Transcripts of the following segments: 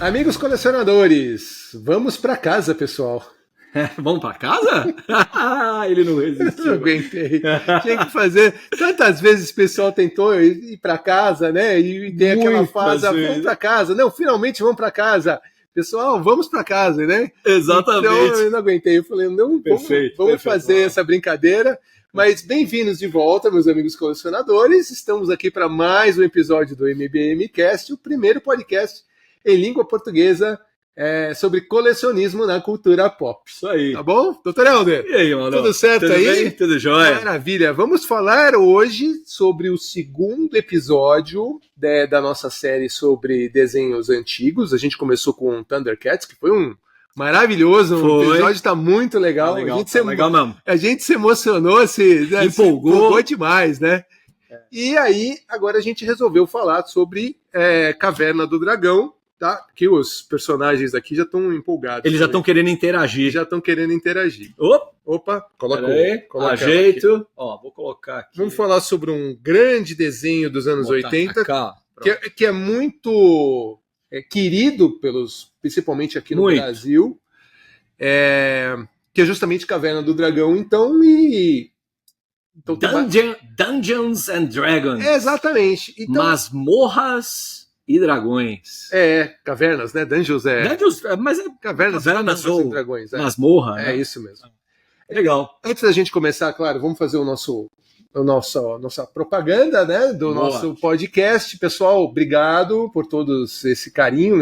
Amigos colecionadores, vamos para casa, pessoal. Vamos para casa? Ele não resistiu. Não aguentei. Tinha que fazer. Tantas vezes o pessoal tentou ir para casa, né? E tem aquela fase, vamos para casa. Não, finalmente vamos para casa. Pessoal, vamos para casa, né? Exatamente. Então eu não aguentei. Eu falei, não, vamos fazer essa brincadeira. Mas bem-vindos de volta, meus amigos colecionadores. Estamos aqui para mais um episódio do MBM Cast, o primeiro podcast em língua portuguesa sobre colecionismo na cultura pop. Isso aí. Tá bom? Doutor Helder? E aí, mano? Tudo certo Tudo aí? Bem? Tudo jóia. Maravilha. Vamos falar hoje sobre o segundo episódio da nossa série sobre desenhos antigos. A gente começou com Thundercats, que foi um maravilhoso. O episódio está muito legal. Legal mesmo. A gente se emocionou, se empolgou demais, né? E aí, agora a gente resolveu falar sobre Caverna do Dragão, tá? Que os personagens aqui já estão empolgados. Eles já estão querendo interagir. Opa, coloca ajeito. Ó, vou colocar aqui. Vamos falar sobre um grande desenho dos anos 80, que é muito querido principalmente aqui no Brasil, que é justamente Caverna do Dragão, então Dungeons and Dragons. Exatamente. Então, Masmorras e dragões. Cavernas, né? Dungeons mas cavernas ou dragões. Masmorra. É isso mesmo. Legal. Antes da gente começar, claro, vamos fazer nossa propaganda, né? Do nosso podcast. Pessoal, obrigado por todo esse carinho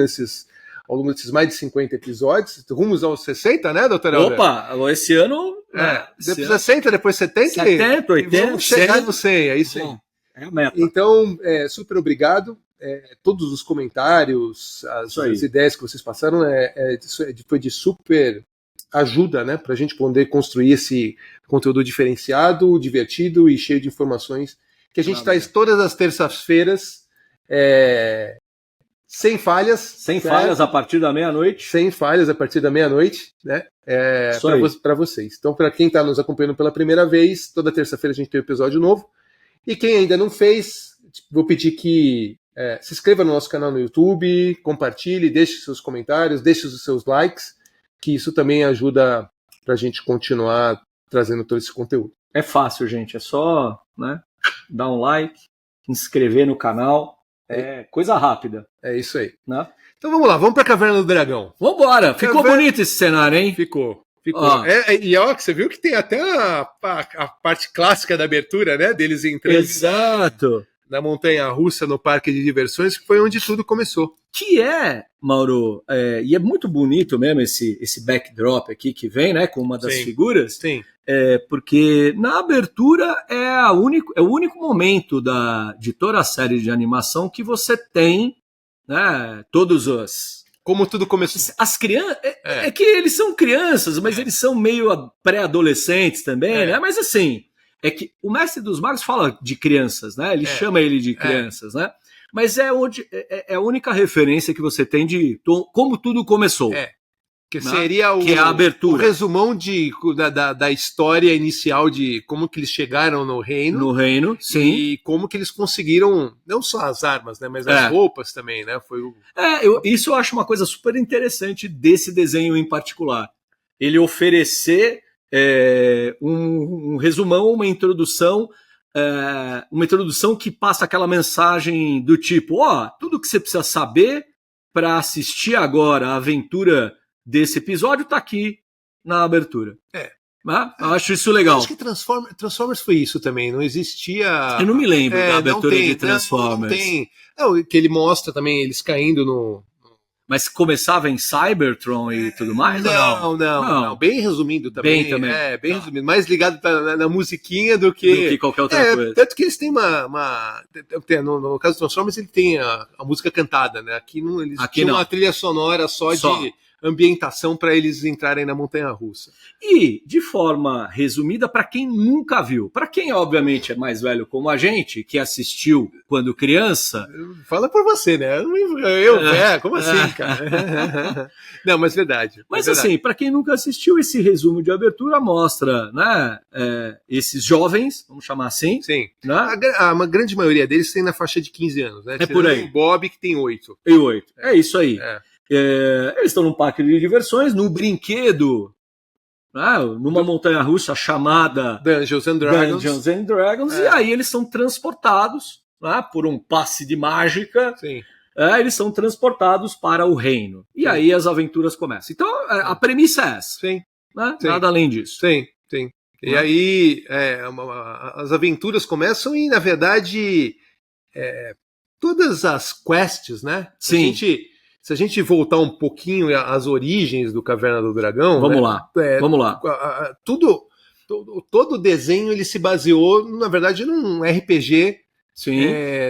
ao longo desses mais de 50 episódios. Rumos aos 60, né, doutor Helder? Opa, esse ano... Depois 60, depois 70? 70, 80, vamos chegar no 100, é isso aí. É a meta. Então, super obrigado. Todos os comentários, as ideias que vocês passaram foi de super ajuda, né, para a gente poder construir esse conteúdo diferenciado, divertido e cheio de informações que a gente traz todas as terças-feiras, sem falhas. Sem falhas a partir da meia-noite. Sem falhas a partir da meia-noite, né? Para vocês. Então, para quem está nos acompanhando pela primeira vez, toda terça-feira a gente tem um episódio novo. E quem ainda não fez, vou pedir que se inscreva no nosso canal no YouTube, compartilhe, deixe seus comentários, deixe os seus likes, que isso também ajuda para a gente continuar trazendo todo esse conteúdo. É fácil, gente. É só, né, dar um like, se inscrever no canal. É coisa rápida. É isso aí. Né? Então vamos lá, vamos para a Caverna do Dragão. Vambora! Ficou bonito esse cenário, hein? Ficou. E ó, você viu que tem até a parte clássica da abertura, né? Deles entrando. Exato. Na montanha-russa, no parque de diversões, que foi onde tudo começou. Que Mauro, e é muito bonito mesmo esse backdrop aqui que vem, né? Com uma das figuras. Sim. Porque na abertura é o único momento de toda a série de animação que você tem, né? Todos os... Como tudo começou. As crianças... É que eles são crianças, mas eles são meio pré-adolescentes também, né? Mas assim, é que o Mestre dos Magos fala de crianças, né? Ele chama ele de crianças, né? Mas é a única referência que você tem de como tudo começou. Que seria que é a abertura. O resumão da história inicial de como que eles chegaram no reino. No reino, sim. E como que eles conseguiram, não só as armas, né, mas as roupas também, né? Isso eu acho uma coisa super interessante desse desenho em particular. Ele oferecer um resumão, uma introdução que passa aquela mensagem do tipo, tudo que você precisa saber para assistir agora a aventura desse episódio tá aqui na abertura. Eu acho isso legal. Eu acho que Transformers foi isso também, não existia... Eu não me lembro da abertura de Transformers. Não, que ele mostra também eles caindo no... Mas começava em Cybertron e tudo mais? Não. Bem resumindo também. Bem resumido. Mais ligado na musiquinha do que qualquer outra coisa. Tanto que eles têm no caso do Transformers, ele tem a música cantada, né? Aqui eles tinham uma trilha sonora só de ambientação para eles entrarem na montanha-russa. E, de forma resumida, para quem nunca viu, para quem, obviamente, é mais velho como a gente, que assistiu quando criança... Fala por você, né? Como assim, cara? Não, mas verdade. Mas assim, para quem nunca assistiu, esse resumo de abertura mostra, né, esses jovens, vamos chamar assim. Sim. Né? A grande maioria deles tem na faixa de 15 anos, né? Por aí. O Bob, que tem 8. E 8. É isso aí. Eles estão num parque de diversões, no brinquedo, né, numa montanha-russa chamada Dungeons and Dragons, e aí eles são transportados, né, por um passe de mágica. Sim. Eles são transportados para o reino. E aí as aventuras começam. Então, a premissa é essa. Sim. Né? Sim. Nada além disso. Sim. E aí as aventuras começam e, na verdade, todas as quests, né? Sim. Se a gente voltar um pouquinho às origens do Caverna do Dragão... Vamos lá. Todo o desenho ele se baseou, na verdade, num RPG...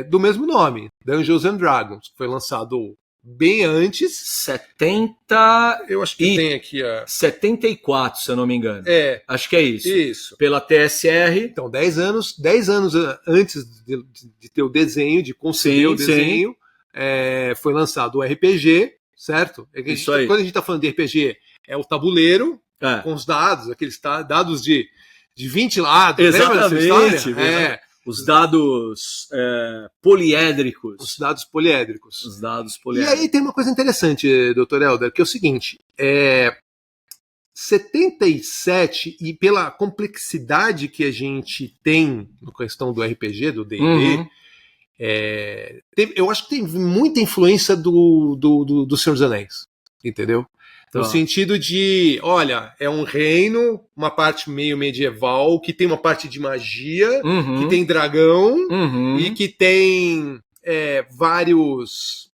do mesmo nome, Dungeons and Dragons, que foi lançado bem antes. 70. Eu acho que tem aqui a. 74, se eu não me engano. Acho que é isso. Isso. Pela TSR. Então, 10 anos antes de ter o desenho, de conceber o desenho, foi lançado o RPG, certo? Isso aí. Quando a gente está falando de RPG, é o tabuleiro com os dados, aqueles dados de 20 lados. Exatamente. Os dados poliédricos. Os dados poliédricos. E aí tem uma coisa interessante, Dr. Helder, que é o seguinte: 77, e pela complexidade que a gente tem na questão do RPG, do D&D, eu acho que tem muita influência do Senhor dos Anéis. Entendeu? No sentido de, olha, é um reino, uma parte meio medieval, que tem uma parte de magia, que tem dragão, e que tem vários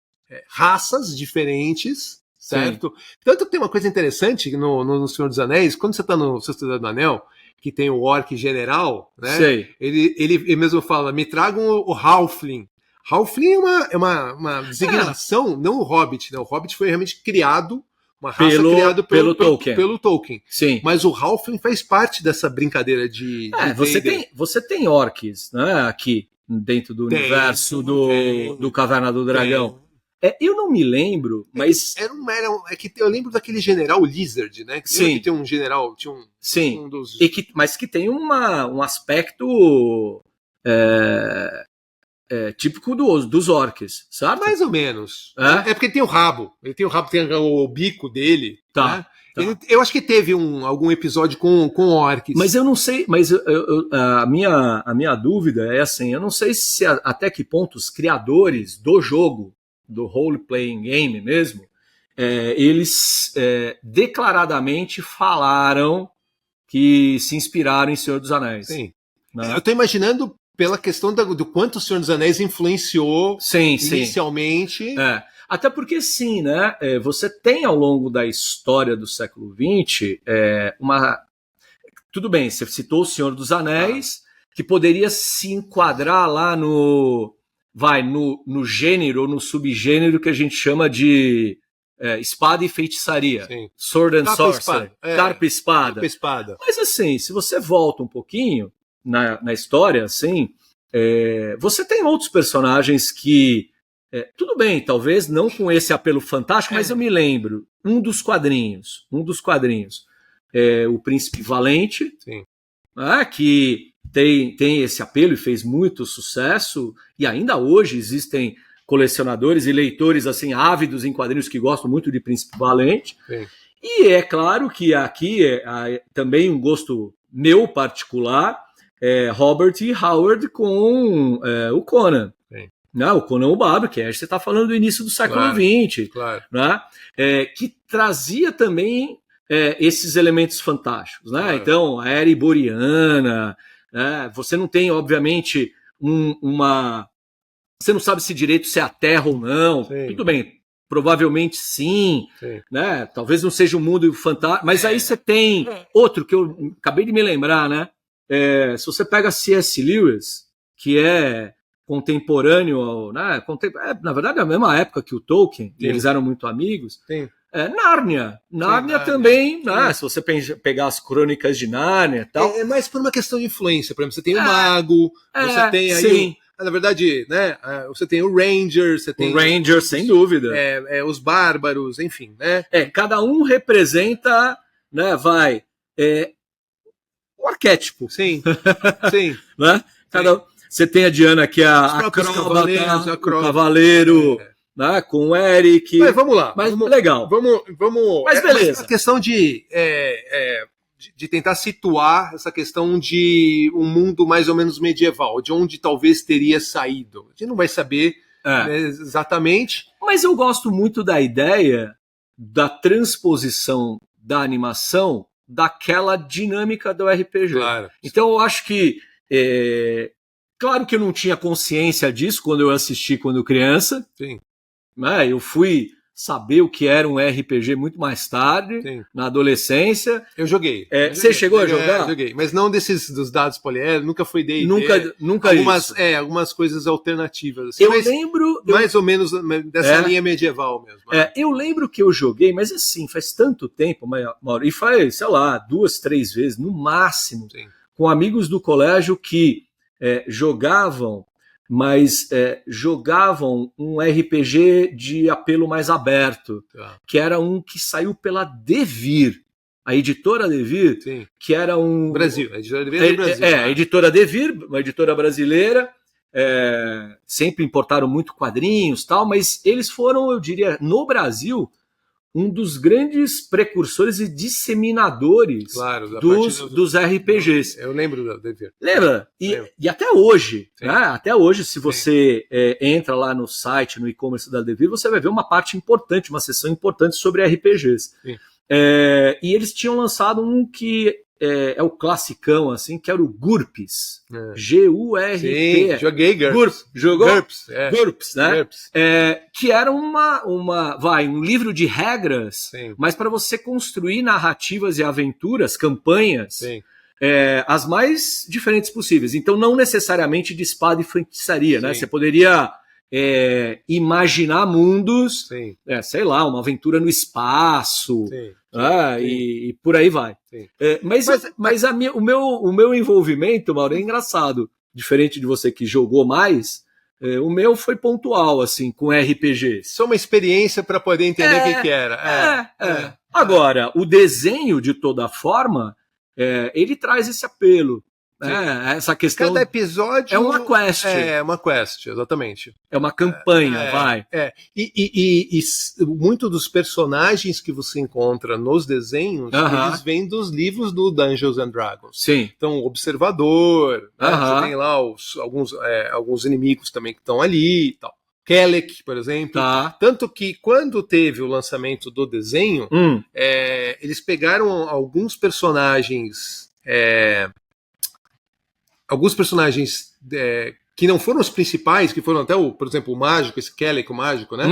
raças diferentes, certo? Sim. Tanto que tem uma coisa interessante no Senhor dos Anéis, quando você está no Sociedade do Anel, que tem o orc general, né? Sei. Ele mesmo fala, me tragam o Halfling. Halfling é uma designação, não o Hobbit, né? O Hobbit foi realmente criado, uma raça criada pelo Tolkien. Sim. Mas o Halfling faz parte dessa brincadeira de você tem orcs, né, aqui dentro do universo do Caverna do Dragão. Eu não me lembro, mas... É que eu lembro daquele general Lizard, né? Sim. Que tem um general... Sim, um dos... mas que tem um aspecto... típico dos orcs, sabe? Mais ou menos. É porque tem o rabo. Ele tem o rabo, tem o bico dele. Tá. Né? Eu acho que teve algum episódio com orcs. Mas eu não sei, a minha dúvida é assim, eu não sei se até que ponto os criadores do jogo, do role-playing game mesmo, eles declaradamente falaram que se inspiraram em Senhor dos Anéis. Sim. Né? Eu estou imaginando pela questão do quanto o Senhor dos Anéis influenciou inicialmente. Até porque sim, né? Você tem ao longo da história do século XX tudo bem, você citou o Senhor dos Anéis, que poderia se enquadrar lá no gênero ou no subgênero que a gente chama de espada e feitiçaria. Sim. Sword and Sorcery. Carpa e espada. Mas assim, se você volta um pouquinho na história, assim, você tem outros personagens que, tudo bem, talvez não com esse apelo fantástico, mas eu me lembro, um dos quadrinhos, o Príncipe Valente, que tem esse apelo e fez muito sucesso, e ainda hoje existem colecionadores e leitores assim ávidos em quadrinhos que gostam muito de Príncipe Valente. Sim. E é claro que aqui também um gosto meu particular, Robert E. Howard com o Conan. Né? O Conan o Bárbaro, que você está falando do início do século XX, né? Que trazia também esses elementos fantásticos. Né? Claro. Então, a era iboriana, você não tem, obviamente, você não sabe se direito se é a Terra ou não. Sim. Tudo bem, provavelmente sim. Né? Talvez não seja um mundo fantástico, mas aí você tem outro que eu acabei de me lembrar, né? Se você pega C.S. Lewis, que é contemporâneo, né? Na verdade é a mesma época que o Tolkien, eles eram muito amigos. Nárnia também, né? Se você pegar as crônicas de Nárnia e tal. É mais por uma questão de influência. Por exemplo, você tem o Mago, você tem aí... Na verdade, né? Você tem o Ranger, o Ranger, sem dúvida. Os Bárbaros, enfim, né? Cada um representa, né? O arquétipo. Sim. Né? Você tem a Diana, que é a acróbata, o cavaleiro, né, com o Eric. Mas vamos lá. Mas legal. Vamos. Mas beleza. A questão de tentar situar essa questão de um mundo mais ou menos medieval, de onde talvez teria saído. A gente não vai saber né, exatamente. Mas eu gosto muito da ideia da transposição da animação daquela dinâmica do RPG. Claro. Então eu acho que claro que eu não tinha consciência disso quando eu assisti quando criança. Sim. Né? Eu fui saber o que era um RPG muito mais tarde, Sim. na adolescência. Eu joguei. Você chegou a jogar? Eu joguei, mas não dos dados poliédricos, nunca foi D&D. Nunca algumas coisas alternativas. Assim, eu lembro... Mais ou menos dessa linha medieval mesmo. Eu lembro que eu joguei, mas assim, faz tanto tempo, Mauro, e faz, sei lá, 2, 3 vezes, no máximo, Sim. com amigos do colégio que jogavam, mas jogavam um RPG de apelo mais aberto, que era um que saiu pela Devir, a editora Devir, Sim. que era um... Brasil, a editora Devir do Brasil. A editora Devir, uma editora brasileira, sempre importaram muito quadrinhos, tal, mas eles foram, eu diria, no Brasil, um dos grandes precursores e disseminadores dos RPGs. Eu lembro da Devir. Lembra? E até hoje, né? Até hoje, se você entra lá no site, no e-commerce da Devir, você vai ver uma parte importante, uma seção importante sobre RPGs. E eles tinham lançado um que é o classicão, assim, que era o GURPS. G-U-R-P. Sim, joguei GURPS. Jogou? GURPS, GURPS, né? GURPS. Que era um livro de regras, mas para você construir narrativas e aventuras, campanhas, as mais diferentes possíveis. Então, não necessariamente de espada e feitiçaria, né? Você poderia imaginar mundos, sei lá, uma aventura no espaço, e por aí vai. Mas o meu envolvimento, Mauro, é engraçado. Diferente de você que jogou mais, o meu foi pontual, assim, com RPGs. Só uma experiência para poder entender o que era. Agora, o desenho, de toda forma, ele traz esse apelo. Essa questão. Cada episódio é uma quest. É uma quest, exatamente. É uma campanha, vai. E muito dos personagens que você encontra nos desenhos, eles vêm dos livros do Dungeons and Dragons. Sim. Então, o Observador, você tem lá alguns inimigos também que estão ali e tal. Kelek, por exemplo. Tanto que quando teve o lançamento do desenho, eles pegaram alguns personagens. Alguns personagens que não foram os principais, que foram até, por exemplo, o mágico, esse Kelek, o mágico, né?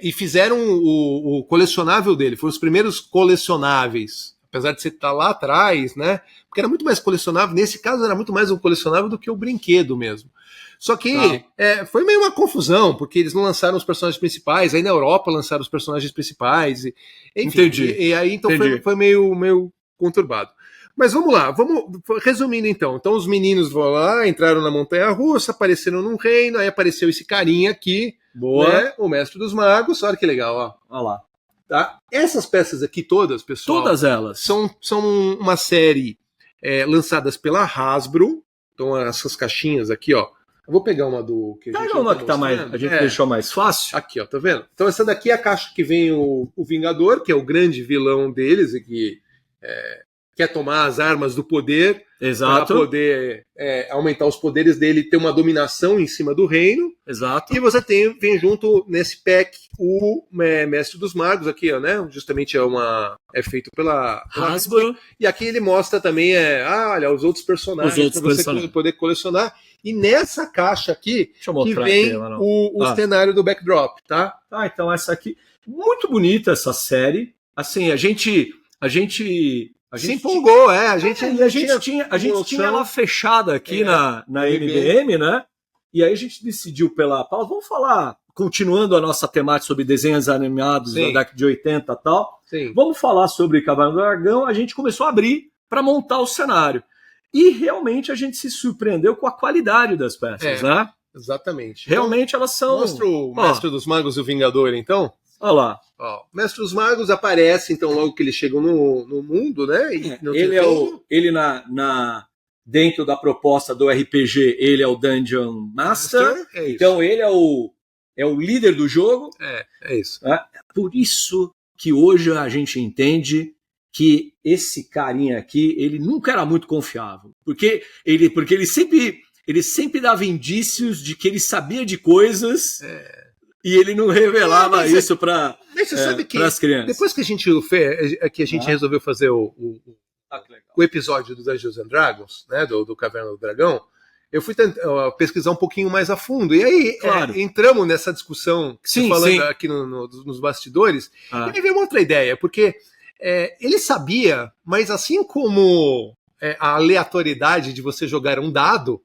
E fizeram o colecionável dele. Foram os primeiros colecionáveis. Apesar de você estar lá atrás, né? Porque era muito mais colecionável. Nesse caso, era muito mais um colecionável do que o brinquedo mesmo. Só que foi meio uma confusão, porque eles não lançaram os personagens principais. Aí na Europa lançaram os personagens principais. Enfim, entendi. E aí então foi meio conturbado. Mas vamos lá, resumindo então. Então os meninos vão lá, entraram na montanha-russa, apareceram num reino, aí apareceu esse carinha aqui, né, o mestre dos magos. Olha que legal, ó. Olha lá. Tá? Essas peças aqui todas, pessoal, todas elas são uma série lançadas pela Hasbro. Então essas caixinhas aqui, ó. Eu vou pegar uma do que a gente uma que a gente deixou mais fácil. Aqui, ó, tá vendo? Então essa daqui é a caixa que vem o Vingador, que é o grande vilão deles e que quer tomar as armas do poder para poder aumentar os poderes dele, ter uma dominação em cima do reino. Exato. E você vem junto nesse pack o Mestre dos Magos aqui, ó, né? Justamente é feito pela Hasbro. E aqui ele mostra também olha, os outros personagens para você poder colecionar. E nessa caixa aqui que vem o cenário do backdrop, tá? Então essa aqui, muito bonita essa série. Assim, a gente se empolgou, a gente tinha ela fechada aqui na MBM, né? E aí a gente decidiu pela pausa, vamos falar, continuando a nossa temática sobre desenhos animados da década de 80 e tal, vamos falar sobre Caverna do Dragão. A gente começou a abrir para montar o cenário. E realmente a gente se surpreendeu com a qualidade das peças, né? Exatamente. Realmente elas são... Mostra o Mestre dos Magos e o Vingador, então? Olha lá. O Mestre dos Magos aparece, então, logo que eles chegam no mundo, né? Ele dentro da proposta do RPG, ele é o Dungeon Master. Então ele é é o líder do jogo. É isso. Por isso que hoje a gente entende que esse carinha aqui, ele nunca era muito confiável. Porque ele sempre dava indícios de que ele sabia de coisas e ele não revelava isso para as crianças. Depois que a gente resolveu fazer o episódio do Dungeons and Dragons, né, do Caverna do Dragão, eu fui pesquisar um pouquinho mais a fundo. E aí entramos nessa discussão que você falando aqui nos bastidores, e me veio uma outra ideia, porque ele sabia, mas assim como a aleatoriedade de você jogar um dado,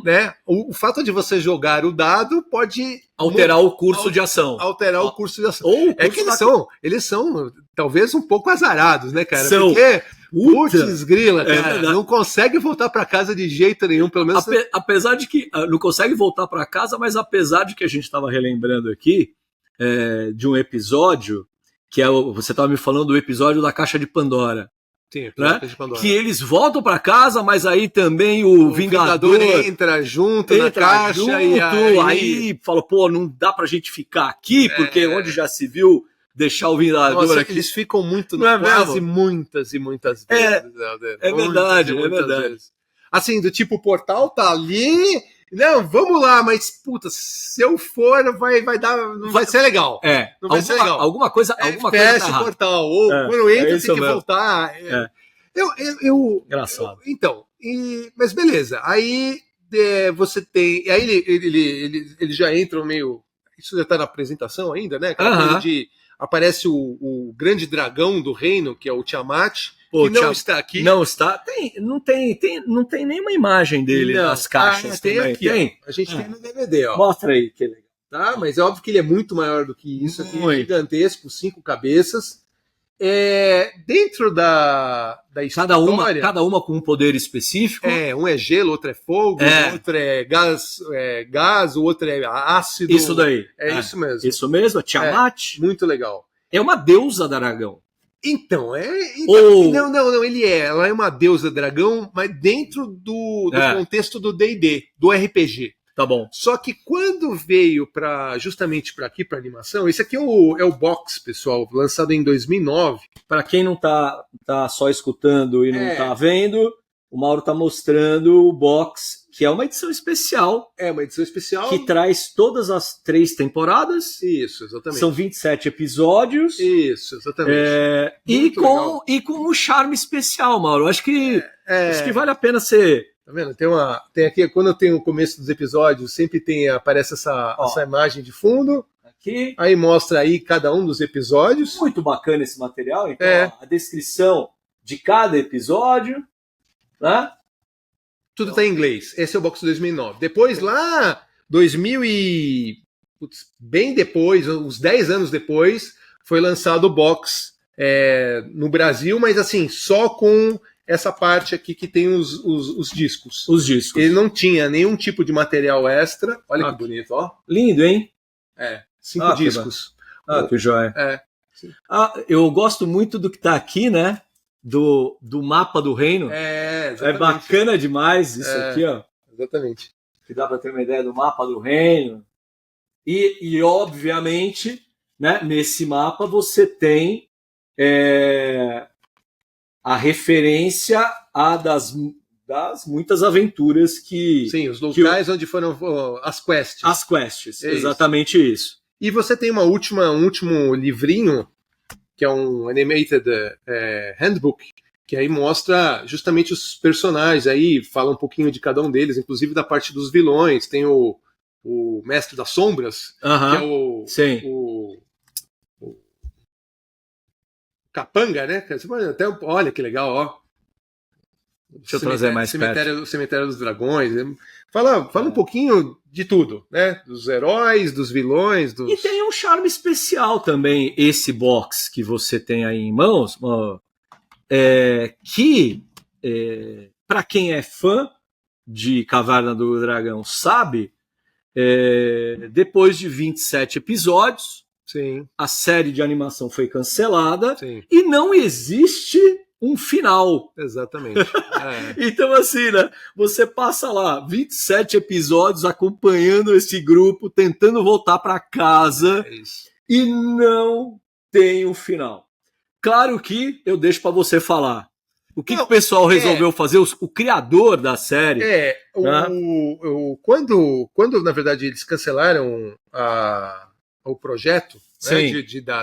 né, o fato de você jogar o dado pode alterar o curso de ação. Alterar o curso de ação. Que eles são talvez um pouco azarados, né, cara? Porque putz, grila, cara, não consegue voltar para casa de jeito nenhum, pelo menos. Apesar de que não consegue voltar para casa, mas apesar de que a gente estava relembrando aqui de um episódio, que você estava me falando do episódio da Caixa de Pandora. Sim, né? De Pandora. Que eles voltam para casa, mas aí também o Vingador entra junto na caixa e aí fala, pô, não dá pra gente ficar aqui, porque onde já se viu deixar o Vingador aqui. Eles ficam muito, quase muitas e muitas vezes. É verdade. Vezes. Assim, do tipo, o portal tá ali, não, vamos lá, mas, puta, se eu for, não vai ser legal. Não vai ser legal. Alguma coisa fecha o portal, ou quando entra tem que voltar. Engraçado. Então, mas beleza, aí você tem, aí ele já entra meio, isso já tá na apresentação ainda, né? Aquela coisa de aparece o grande dragão do reino, que é o Tiamat, que não está aqui. Não está. Não tem nenhuma imagem dele nas caixas. Tem também. Aqui. A gente tem no DVD, ó. Mostra aí, que legal. Tá, mas é óbvio que ele é muito maior do que isso. Aqui é gigantesco, 5 cabeças. Dentro da história... Cada uma com um poder específico. Um é gelo, outro é fogo, outro é gás, o outro é ácido. Isso daí. Isso mesmo. Isso mesmo, a Tiamat. Muito legal. É uma deusa dragão. Então, Não, ela é uma deusa dragão, mas dentro do contexto do D&D, do RPG. Tá bom. Só que quando veio justamente para aqui, para animação, esse aqui é o box, pessoal, lançado em 2009. Para quem não tá só escutando e não tá vendo, o Mauro tá mostrando o box, que é uma edição especial. É uma edição especial. Que traz todas as 3 temporadas. Isso, exatamente. São 27 episódios. Isso, exatamente. E com um charme especial, Mauro. Acho que vale a pena ser... Tá vendo? Tem aqui, quando eu tenho o começo dos episódios, sempre aparece essa imagem de fundo. Aqui. Aí mostra aí cada um dos episódios. Muito bacana esse material. Então, a descrição de cada episódio, né? Tudo está em inglês. Esse é o box 2009. Depois, lá, bem depois, uns 10 anos depois, foi lançado o box no Brasil, mas assim, só com essa parte aqui que tem os discos. Os discos. Ele não tinha nenhum tipo de material extra. Olha que bonito, ó. Lindo, hein? 5 discos. Que joia. Eu gosto muito do que está aqui, né? Do mapa do reino. Exatamente. É bacana demais isso aqui, ó. Exatamente. Que dá para ter uma ideia do mapa do reino. E obviamente, né, nesse mapa você tem a referência das muitas aventuras que... Sim, os locais onde foram as quests. As quests, exatamente isso. E você tem um último livrinho, que é um Animated Handbook, que aí mostra justamente os personagens, aí fala um pouquinho de cada um deles, inclusive da parte dos vilões. Tem o Mestre das Sombras, que é o Capanga, né? Olha que legal, ó. Deixa eu trazer mais perto. O Cemitério dos Dragões. Fala um pouquinho de tudo, né? Dos heróis, dos vilões. E tem um charme especial também, esse box que você tem aí em mãos, que, para quem é fã de Caverna do Dragão, sabe, depois de 27 episódios, sim, a série de animação foi cancelada, sim, e não existe um final. Exatamente. Então, assim, né? Você passa lá 27 episódios acompanhando esse grupo, tentando voltar para casa e não tem um final. Claro que eu deixo para você falar. O que o pessoal resolveu fazer? O criador da série. Quando, na verdade, eles cancelaram o projeto, né,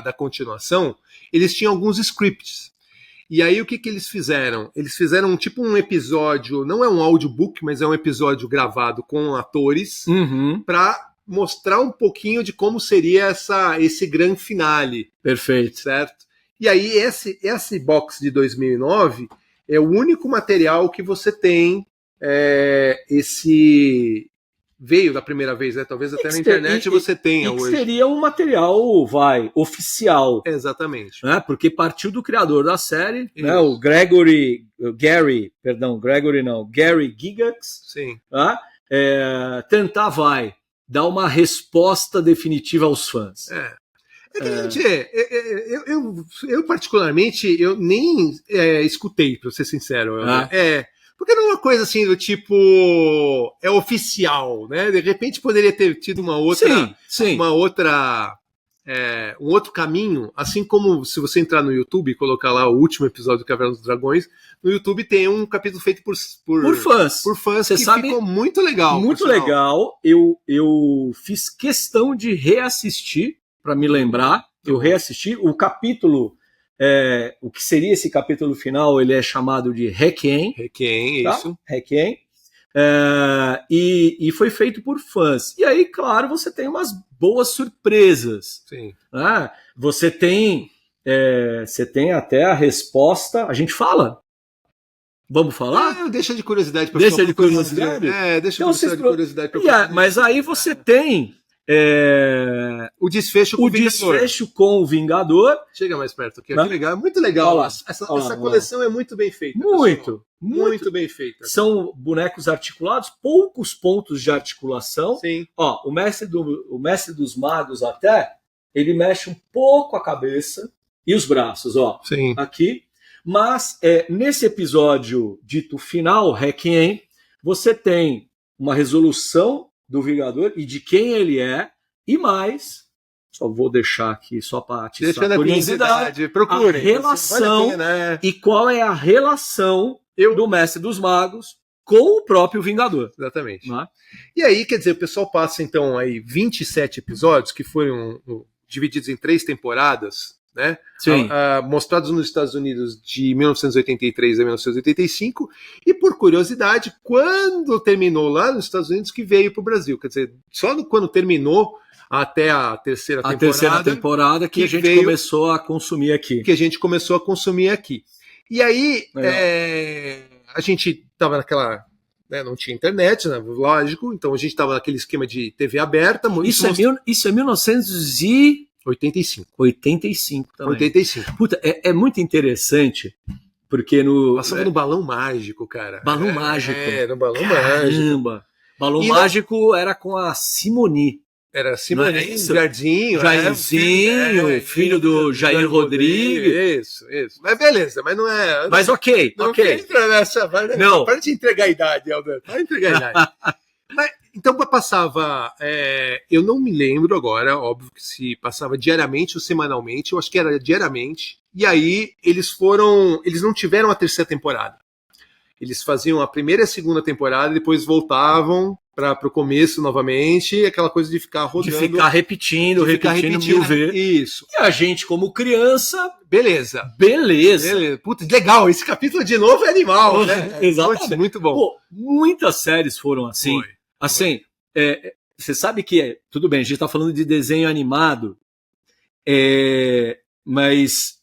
da continuação, eles tinham alguns scripts. E aí o que eles fizeram? Eles fizeram tipo um episódio, não é um audiobook, mas é um episódio gravado com atores para mostrar um pouquinho de como seria esse grande finale. Perfeito. Certo? E aí esse box de 2009 é o único material que você tem veio da primeira vez, né? Talvez até na internet você tenha hoje. Seria um material, oficial. Exatamente. Né? Porque partiu do criador da série, né? O Gary Gygax. Sim. Né? Tentar dar uma resposta definitiva aos fãs. Eu particularmente, eu nem escutei, para ser sincero. Porque não é uma coisa assim do tipo oficial, né? De repente poderia ter tido uma outra, um outro caminho, assim como se você entrar no YouTube e colocar lá o último episódio do Caverna dos Dragões, no YouTube tem um capítulo feito por fãs. Por fãs. Você sabe, ficou muito legal. Muito legal. Eu fiz questão de reassistir para me lembrar. Eu reassisti o capítulo. O que seria esse capítulo final, ele é chamado de Requiem. Requiem, tá? Isso. Requiem. E foi feito por fãs. E aí, claro, você tem umas boas surpresas. Sim. Né? Você tem até a resposta. A gente fala? Vamos falar? Deixa de curiosidade. Deixa de curiosidade? Deixa de curiosidade. Mas aí você tem... o desfecho com o Vingador. Chega mais perto aqui. Legal. É muito legal. Essa coleção é muito bem feita. Muito bem feita. São bonecos articulados, poucos pontos de articulação. Sim. Ó, o mestre dos magos até, ele mexe um pouco a cabeça e os braços, ó. Sim. Aqui. Mas nesse episódio dito final, Requiem, você tem uma resolução do Vingador e de quem ele é, e mais, só vou deixar aqui só para atiçar a curiosidade, procure, a relação, e qual é a relação do Mestre dos Magos com o próprio Vingador. Exatamente. Né? E aí, quer dizer, o pessoal passa então aí 27 episódios, que foram divididos em 3 temporadas, né? Mostrados nos Estados Unidos de 1983 a 1985, e por curiosidade, quando terminou lá nos Estados Unidos, que veio para o Brasil. Quer dizer, só quando terminou até a terceira temporada que a gente começou a consumir aqui. E aí, a gente estava naquela... não tinha internet, né? Lógico, então a gente estava naquele esquema de TV aberta. Isso é 1985 também. 85. Puta, é muito interessante, porque passava no Balão Mágico, cara. Balão Mágico. No Balão Mágico. Balão Mágico era com a Simoni. Era Simoni, Jairzinho, filho do Jair Rodrigues. Isso. Mas beleza, mas não é... Mas ok. Entra nessa... Não. Para de entregar a idade, Aldan. Para de entregar a idade. Então passava, eu não me lembro agora, óbvio que se passava diariamente ou semanalmente, eu acho que era diariamente, e aí eles não tiveram a terceira temporada. Eles faziam a primeira e a segunda temporada, depois voltavam para o começo novamente, aquela coisa de ficar rodando. De ficar repetindo mil vezes. Isso. E a gente, como criança... Beleza. Putz, legal, esse capítulo de novo é animal, né? Exatamente. Muito bom. Pô, muitas séries foram assim. Foi. Assim, você sabe que tudo bem, a gente está falando de desenho animado, mas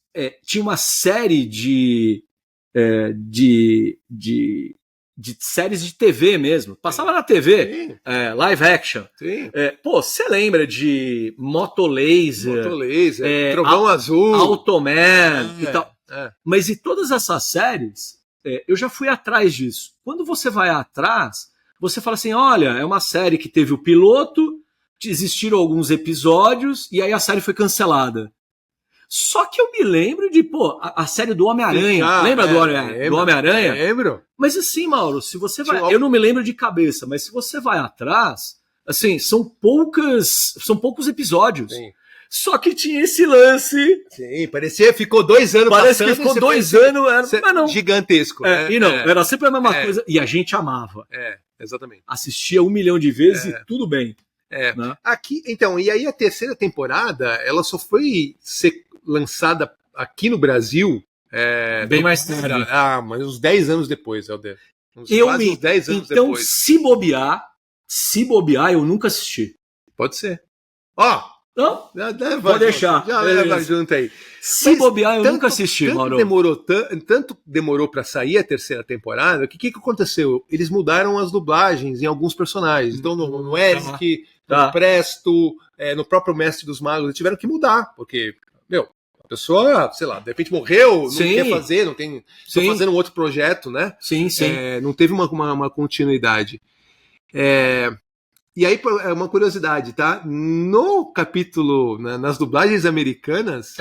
tinha uma série de séries de TV mesmo. Passava na TV, live action. Você lembra de Motolaser, Trovão Azul, Automan e tal. Mas e todas essas séries, eu já fui atrás disso. Quando você vai atrás... Você fala assim, olha, é uma série que teve o piloto, existiram alguns episódios, e aí a série foi cancelada. Só que eu me lembro de, a série do Homem-Aranha. Lembra do Homem-Aranha? Lembro. Mas assim, Mauro, se você vai... Eu não me lembro de cabeça, mas se você vai atrás, assim, são poucos episódios. Sim. Só que tinha esse lance... Sim, ficou 2 anos Parece que ficou 2 anos, mas não. Gigantesco. Era sempre a mesma coisa. E a gente amava. Exatamente. Assistia 1 milhão de vezes e tudo bem. Né? Aqui, então, e aí a terceira temporada, ela só foi ser lançada aqui no Brasil... bem mais tarde. Mas uns 10 anos depois, Helder. Uns 10 anos então, depois. Se bobear, eu nunca assisti. Pode ser. Não? Pode deixar. Já leva junto aí. Se bobear, eu nunca assisti, Mauro. Tanto demorou para sair a terceira temporada, o que aconteceu? Eles mudaram as dublagens em alguns personagens. Então, no Eric, no Presto, no próprio Mestre dos Magos, eles tiveram que mudar, porque, a pessoa, sei lá, de repente morreu, não quer fazer, não tem. Estou fazendo um outro projeto, né? Sim. Não teve uma continuidade. E aí, uma curiosidade, tá? No capítulo, nas dublagens americanas,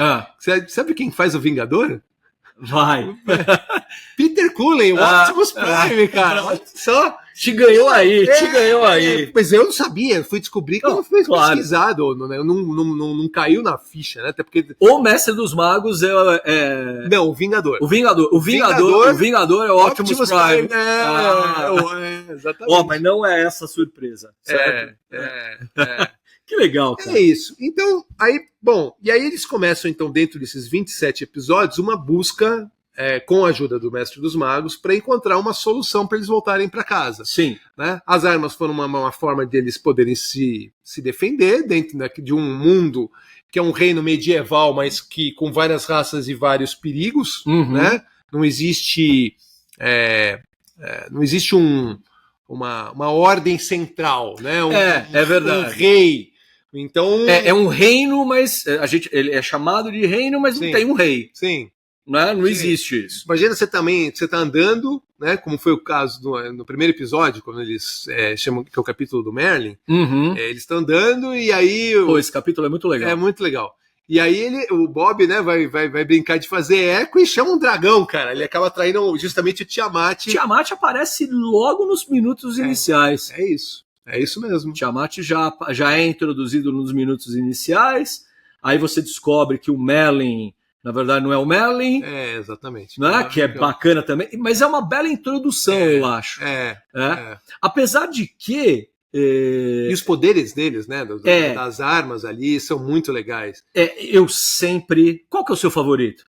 sabe quem faz o Vingador? Vai. Peter Cullen, o Optimus Prime, cara. Olha só. Te ganhou aí. Mas eu não sabia, fui descobrir que eu não fui pesquisado, não caiu na ficha, né? Até porque... O Mestre dos Magos Não, o Vingador. O Vingador é o Optimus Prime. Exatamente. Mas não é essa a surpresa, certo? Que legal, cara. É isso. Então, e aí eles começam, então, dentro desses 27 episódios, uma busca... com a ajuda do Mestre dos Magos, para encontrar uma solução para eles voltarem para casa. Sim. Né? As armas foram uma forma de eles poderem se defender dentro de um mundo que é um reino medieval, mas que com várias raças e vários perigos. Né? Não existe uma ordem central, né? É verdade. Um rei. Então é um reino, mas ele é chamado de reino, mas não tem um rei. Sim. Não existe isso. Imagina você tá andando, né? Como foi o caso no primeiro episódio, quando eles chamam que é o capítulo do Merlin. Eles estão andando e aí. Esse capítulo é muito legal. É muito legal. E aí o Bob, né, vai brincar de fazer eco e chama um dragão, cara. Ele acaba atraindo justamente o Tiamat. Tiamat aparece logo nos minutos iniciais. É isso. É isso mesmo. Tiamat já é introduzido nos minutos iniciais. Aí você descobre que o Merlin, na verdade, não é o Merlin. Exatamente. Né? Que é bacana também. Mas é uma bela introdução, eu acho. Apesar de que... E os poderes deles, né? Das armas ali, são muito legais. Eu sempre... Qual que é o seu favorito?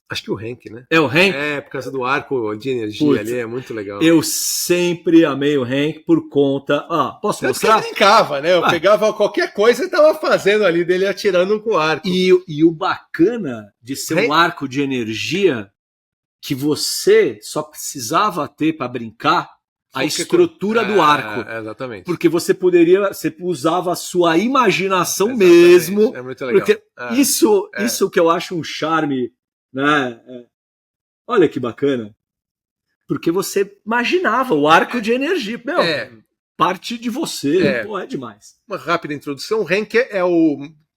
Acho que o Hank, né? É o Hank? Por causa do arco de energia ali, é muito legal. Eu sempre amei o Hank por conta... posso mostrar? Eu brincava, né? Eu pegava qualquer coisa e tava fazendo ali dele atirando com o arco. E o bacana de ser um arco de energia que você só precisava ter para brincar a estrutura do arco. Exatamente. Porque você usava a sua imaginação mesmo. É muito legal. Porque isso que eu acho um charme, né? Olha que bacana. Porque você imaginava o arco de energia. Parte de você. É demais. Uma rápida introdução. O Hank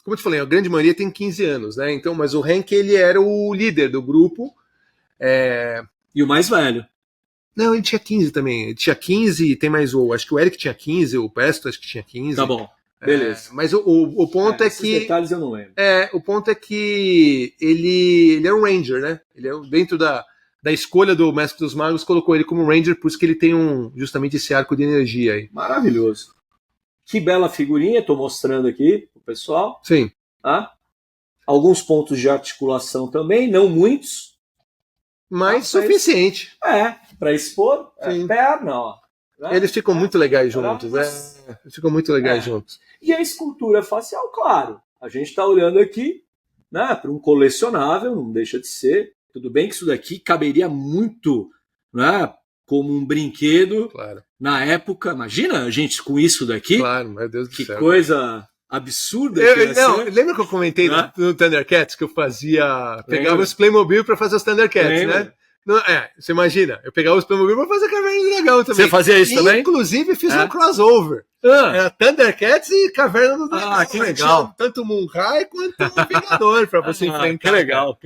como eu te falei, a grande maioria tem 15 anos, né? Então, mas o Hank, ele era o líder do grupo. E o mais velho. Não, ele tinha 15 também. Ele tinha 15 e tem mais acho que o Eric tinha 15, o Presto acho que tinha 15. Tá bom, beleza. Mas o ponto é que... Esses detalhes eu não lembro. O ponto é que ele é um Ranger, né? Ele é dentro da escolha do Mestre dos Magos, colocou ele como Ranger, por isso que ele tem justamente esse arco de energia aí. Maravilhoso. Que bela figurinha, estou mostrando aqui pro pessoal. Sim. Alguns pontos de articulação também, não muitos. Mas suficiente. Para expor perna, ó. Né? Eles ficam muito legais juntos, né? Eles ficam muito legais juntos. E a escultura facial, claro. A gente está olhando aqui, né, para um colecionável, não deixa de ser. Tudo bem que isso daqui caberia muito, né, como um brinquedo. Claro. Na época. Imagina a gente com isso daqui. Claro, meu Deus do céu. Que coisa absurda. Lembra que eu comentei no Thundercats que eu pegava os Playmobil para fazer os Thundercats, né? Você imagina, eu pegava os Playmobil para fazer Caverna do Dragão também. Você fazia isso também? Inclusive fiz um crossover. Era Thundercats e Caverna do Dragão. Que legal. Tanto o Moon-Rai quanto o Vingador pra você enfrentar. Que legal.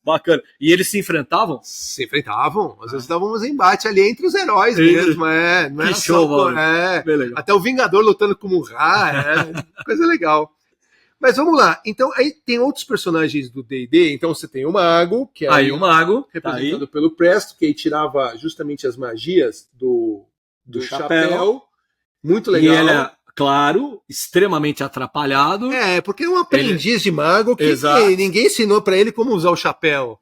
Bacana. E eles se enfrentavam? Se enfrentavam. Às vezes davam uns embates ali entre os heróis mesmo. Não era show, só, mano. até o Vingador lutando com o Moon-Rai. Coisa legal. Mas vamos lá. Então, aí tem outros personagens do D&D. Então, você tem o Mago, que é aí o Mago, representado pelo Presto, que aí tirava justamente as magias do chapéu. Muito legal. E ele é, claro, extremamente atrapalhado. Porque é um aprendiz de mago que ninguém ensinou pra ele como usar o chapéu.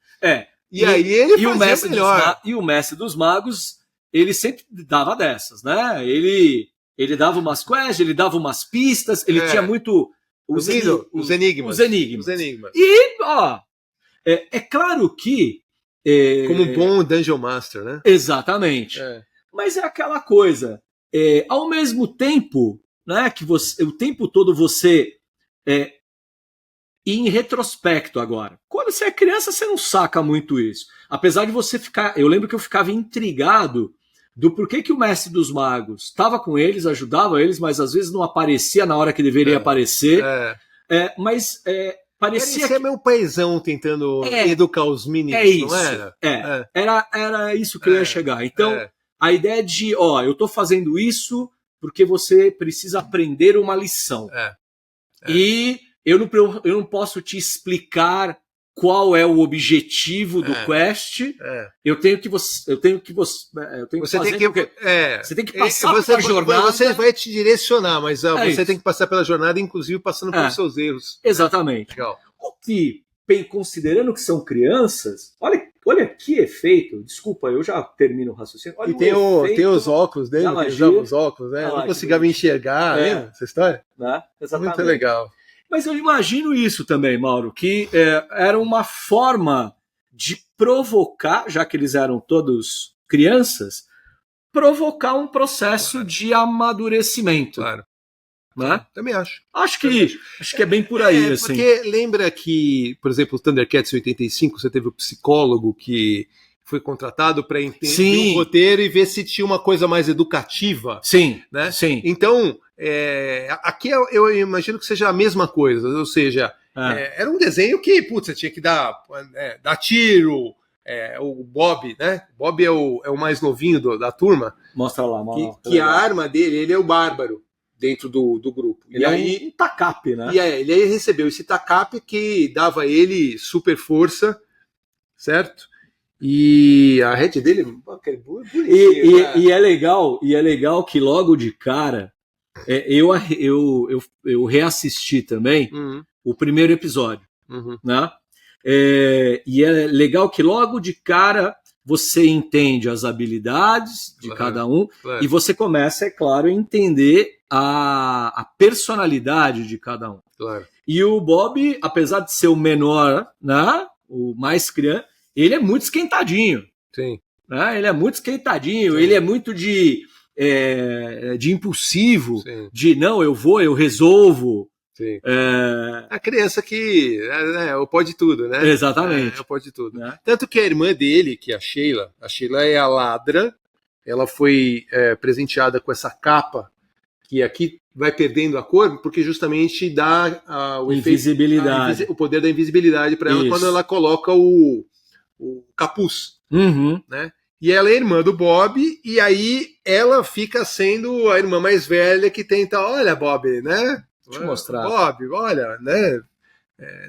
E aí ele fazia melhor. E o mestre dos magos, ele sempre dava dessas, né? Ele dava umas quests, ele dava umas pistas, ele tinha muito... Os enigmas. E, é claro que... como um bom Dungeon Master, né? Exatamente. Mas é aquela coisa, ao mesmo tempo, né, que o tempo todo você... em retrospecto agora. Quando você é criança, você não saca muito isso. Apesar de você ficar... Eu lembro que eu ficava intrigado do porquê que o mestre dos magos estava com eles, ajudava eles, mas às vezes não aparecia na hora que deveria aparecer. Mas parecia que... meu paizão tentando educar os meninos, isso, não era? Era isso que eu ia chegar. Então, a ideia de, eu estou fazendo isso porque você precisa aprender uma lição. E eu não posso te explicar qual é o objetivo do quest. Você tem que passar pela jornada. Você vai te direcionar, mas você tem que passar pela jornada, inclusive passando pelos seus erros. Exatamente. Legal. O que, considerando que são crianças, olha que efeito. Desculpa, eu já termino o raciocínio. Olha, e tem os óculos dele, que usava os óculos, né? Não conseguia me enxergar, lembra essa história? Exatamente. Muito legal. Mas eu imagino isso também, Mauro, que era uma forma de provocar, já que eles eram todos crianças, provocar um processo de amadurecimento. Claro. Né? Também acho. Acho que é bem por aí. Assim. Porque lembra que, por exemplo, o Thundercats 85, você teve o psicólogo que foi contratado para entender o roteiro e ver se tinha uma coisa mais educativa. Sim, né? Sim. Então, aqui eu imagino que seja a mesma coisa, ou seja, era um desenho que, você tinha que dar tiro, o Bob, né? Bob é o mais novinho da turma. Mostra lá, que a arma dele, ele é o bárbaro dentro do grupo. Ele é um tacape, né? E ele aí recebeu esse tacape que dava a ele super força, certo? E a rede dele e é legal que logo de cara eu reassisti também o primeiro episódio, né? E é legal que logo de cara você entende as habilidades de cada um e você começa, é claro, a entender a personalidade de cada um. Claro. E o Bob, apesar de ser o menor, né, o mais criança, ele é muito esquentadinho. Sim. Né? Ele é muito esquentadinho, ele é muito de impulsivo, de não, eu resolvo. Sim. A criança que pode tudo, né? Exatamente. Pode tudo. Tanto que a irmã dele, que é a Sheila é a ladra, ela foi presenteada com essa capa, que aqui vai perdendo a cor, porque justamente dá o invisibilidade. O poder da invisibilidade para ela quando ela coloca o capuz. Né? E ela é irmã do Bob, e aí ela fica sendo a irmã mais velha que tenta, olha, Bob, né? Deixa eu mostrar. Bob, olha, né?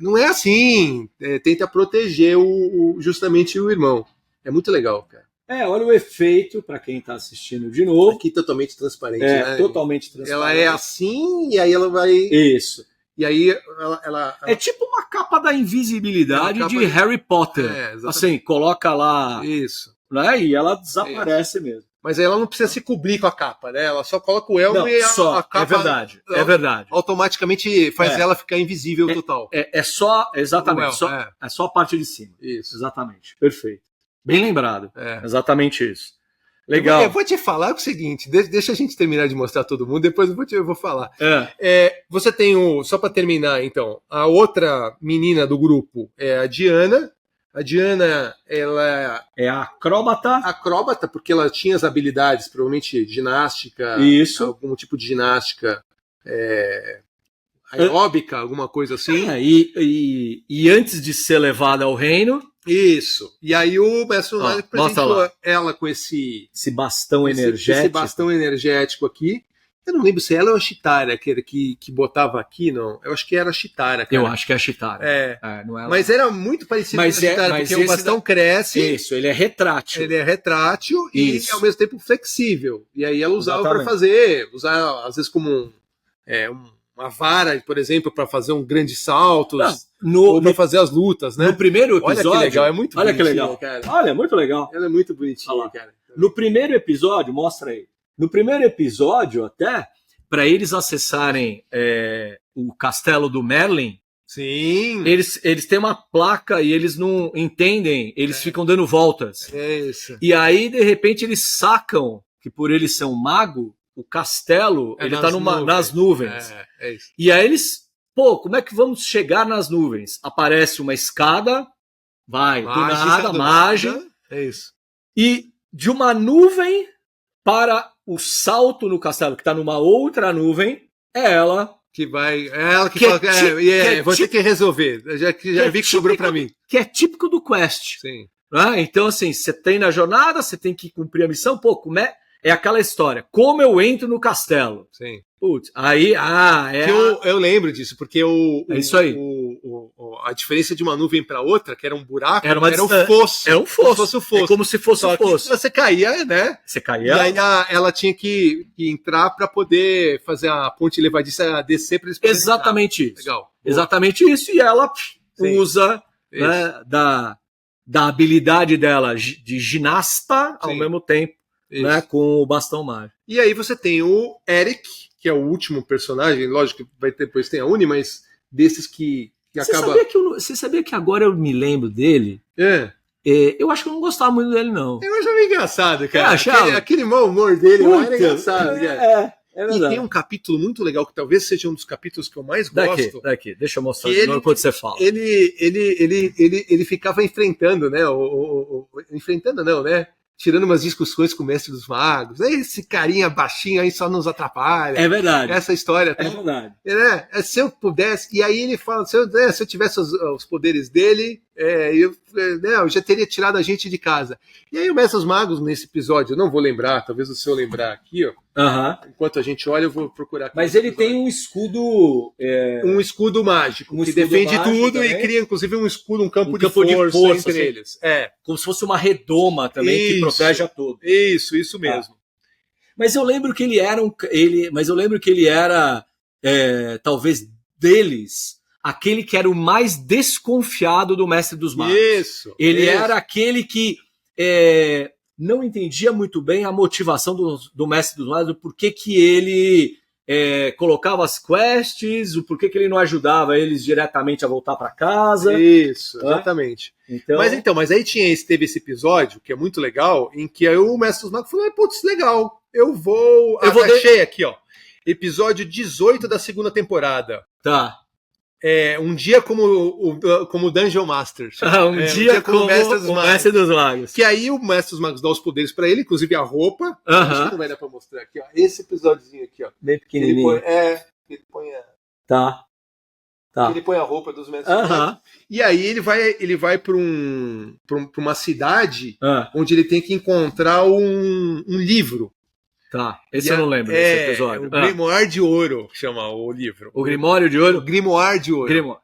Não é assim. Tenta proteger justamente o irmão. É muito legal, cara. Olha o efeito, para quem está assistindo de novo. Aqui totalmente transparente, né? Totalmente transparente. Ela é assim, e aí ela vai... Isso. E aí ela... É tipo uma capa da invisibilidade de Harry Potter. Assim, coloca lá... Isso. Né? E ela desaparece mesmo. Mas aí ela não precisa se cobrir com a capa, né? Ela só coloca o elmo e a capa... É verdade. Automaticamente faz ela ficar invisível total. É só... Exatamente. É só a parte de cima. Isso. Exatamente. Perfeito. Bem lembrado. Exatamente isso. Legal. Eu vou te falar o seguinte, deixa a gente terminar de mostrar todo mundo, depois eu vou falar. Você tem só para terminar, então, a outra menina do grupo é a Diana. A Diana, ela é a acróbata. Acróbata, porque ela tinha as habilidades, provavelmente ginástica. Isso. Algum tipo de ginástica aeróbica, alguma coisa assim. E antes de ser levada ao reino. Isso. E aí o Mestre Magos apresentou ela com esse bastão energético. Esse bastão energético aqui. Eu não lembro se ela ou a Chitara que botava aqui, não. Eu acho que era a Chitara. Cara. Eu acho que é a Chitara. Não é mas era muito parecido com a Chitara, porque o bastão cresce. Isso, ele é retrátil. Ele é retrátil e ao mesmo tempo flexível. E aí ela usava para usar às vezes como uma vara, por exemplo, para fazer um grande salto, ou para fazer as lutas, né? No primeiro episódio... Olha que legal, é muito bonitinho, que legal. Cara. Olha, muito legal. Ela é muito bonitinha, cara. No primeiro episódio, mostra aí. No primeiro episódio, até, para eles acessarem o castelo do Merlin, sim, eles têm uma placa e eles não entendem, eles ficam dando voltas. É isso. E aí, de repente, eles sacam que por eles ser um mago, o castelo, ele tá nas nuvens. É isso. E aí eles, como é que vamos chegar nas nuvens? Aparece uma escada, do nada, mágica. É isso. E de uma nuvem para o salto no castelo, que tá numa outra nuvem, é ela que vai. É ela que fala vou ter que resolver. Já vi que sobrou para mim. Que é típico do Quest. Sim. Então, assim, você tem na jornada, você tem que cumprir a missão, como é aquela história. Como eu entro no castelo? Sim. Putz, aí, eu lembro disso, porque é isso aí. A diferença de uma nuvem para outra, que era um buraco, era um fosso. Era um fosso. É como se fosse um fosso. Você caía, né? Você caía. E aí ela tinha que entrar para poder fazer a ponte levadiça descer para eles poderem Exatamente entrar. isso. Legal. Exatamente isso. E ela usa da habilidade dela de ginasta ao mesmo tempo, né, com o bastão mágico. E aí você tem o Eric, que é o último personagem, lógico que depois tem a Uni, mas desses que acaba... Você sabia que agora eu me lembro dele? Eu acho que eu não gostava muito dele, não. Eu achava engraçado, cara. Aquele mau humor dele era engraçado. E tem um capítulo muito legal, que talvez seja um dos capítulos que eu mais gosto. Daqui. Deixa eu mostrar enquanto você fala. Ele ficava enfrentando, né? Enfrentando não, né? Tirando umas discussões com o Mestre dos Magos. Esse carinha baixinho aí só nos atrapalha. É verdade. Essa história. É verdade. Se eu pudesse... E aí ele fala, se eu tivesse os poderes dele, eu já teria tirado a gente de casa. E aí o Mestre dos Magos, nesse episódio, eu não vou lembrar, talvez o senhor lembrar aqui, ó. Enquanto a gente olha, eu vou procurar aqui. Mas ele tem um escudo... Um escudo mágico, que defende tudo também. E cria, inclusive, um campo de força entre eles. Como se fosse uma redoma também, que protege a todos. Isso mesmo. Mas eu lembro que ele era talvez deles, aquele que era o mais desconfiado do Mestre dos Magos. Ele era aquele que não entendia muito bem a motivação do Mestre dos Magos, do porquê que ele colocava as quests, o porquê que ele não ajudava eles diretamente a voltar para casa. Isso, exatamente. Mas aí teve esse episódio, que é muito legal, em que aí o Mestre dos Magos falou, putz, legal, achei aqui, ó, episódio 18 da segunda temporada. Tá. Um dia como o Dungeon Master. Um dia como o Mestre dos Magos. Que aí o Mestre dos Magos dá os poderes pra ele, inclusive a roupa. Acho que não vai dar pra mostrar aqui, ó. Esse episódiozinho aqui, ó. Bem pequenininho. Ele põe Tá. Ele põe a roupa dos Mestres dos Magos. E aí ele vai pra uma cidade onde ele tem que encontrar um livro. Tá, esse eu não lembro desse episódio. O Grimoire de Ouro, chama o livro. O Grimório de Ouro? O Grimoire de Ouro.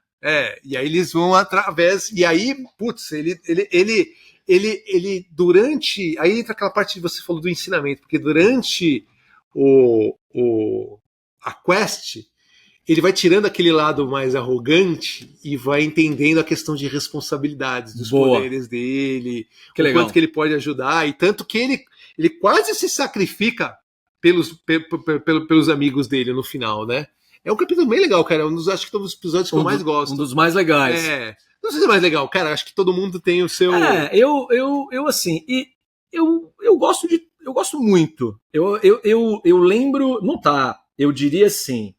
E aí eles vão através... E aí, putz, ele durante... Aí entra aquela parte que você falou do ensinamento, porque durante a quest, ele vai tirando aquele lado mais arrogante e vai entendendo a questão de responsabilidades, dos poderes dele, quanto que ele pode ajudar, e tanto que ele quase se sacrifica pelos amigos dele no final, né? É um capítulo bem legal, cara. Acho que é um dos episódios que eu mais gosto. Um dos mais legais. Não sei se é mais legal, cara. Acho que todo mundo tem o seu... Eu assim... Eu gosto muito. Eu lembro... Não tá. Eu diria assim...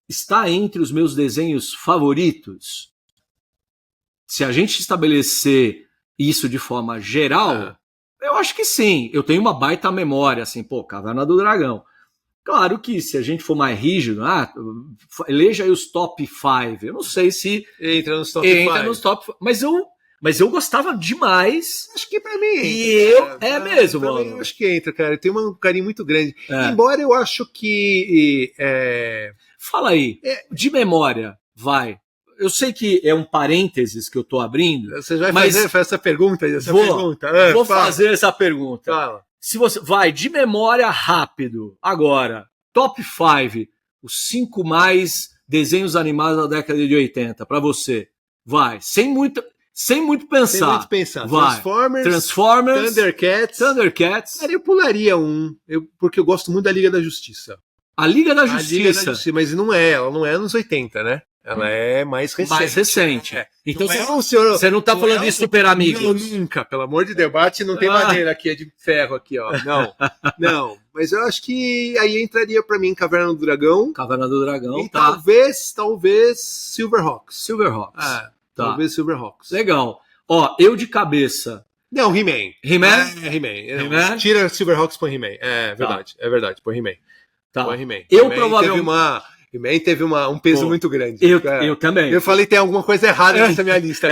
está entre os meus desenhos favoritos? se a gente estabelecer isso de forma geral, eu acho que sim. Eu tenho uma baita memória, assim, Caverna do Dragão. Claro que se a gente for mais rígido, eleja aí os top 5. Eu não sei se entra nos top 5. Mas eu gostava demais. Acho que pra mim entra. E eu, mesmo, mano. Eu acho que entra, cara. Tem um carinho muito grande. Embora eu acho que... Fala aí, de memória, vai. Eu sei que é um parênteses que eu tô abrindo. Você vai fazer essa pergunta? Vou fazer essa pergunta. Fala. Se você vai de memória rápido, agora, top 5, os 5 mais desenhos animados da década de 80, pra você. Vai, sem muito pensar. Vai. Transformers, Thundercats. Cara, eu pularia porque eu gosto muito da Liga da Justiça. A Liga da Justiça. Mas ela não é nos 80, né? Ela é mais recente. Então você não tá falando de Super Amigos. Não, nunca, pelo amor de debate, não tem madeira aqui, é de ferro aqui, ó. Não. Mas eu acho que aí entraria pra mim Caverna do Dragão. E talvez Silverhawks. Talvez Silverhawks. Legal. Ó, eu de cabeça. Não, He-Man. He-Man? Tira Silverhawks e põe He-Man. É verdade, põe He-Man. Tá. Põe He-Man. Eu provavelmente... He-Man teve um peso muito grande. Eu também. Eu falei, tem alguma coisa errada nessa minha lista.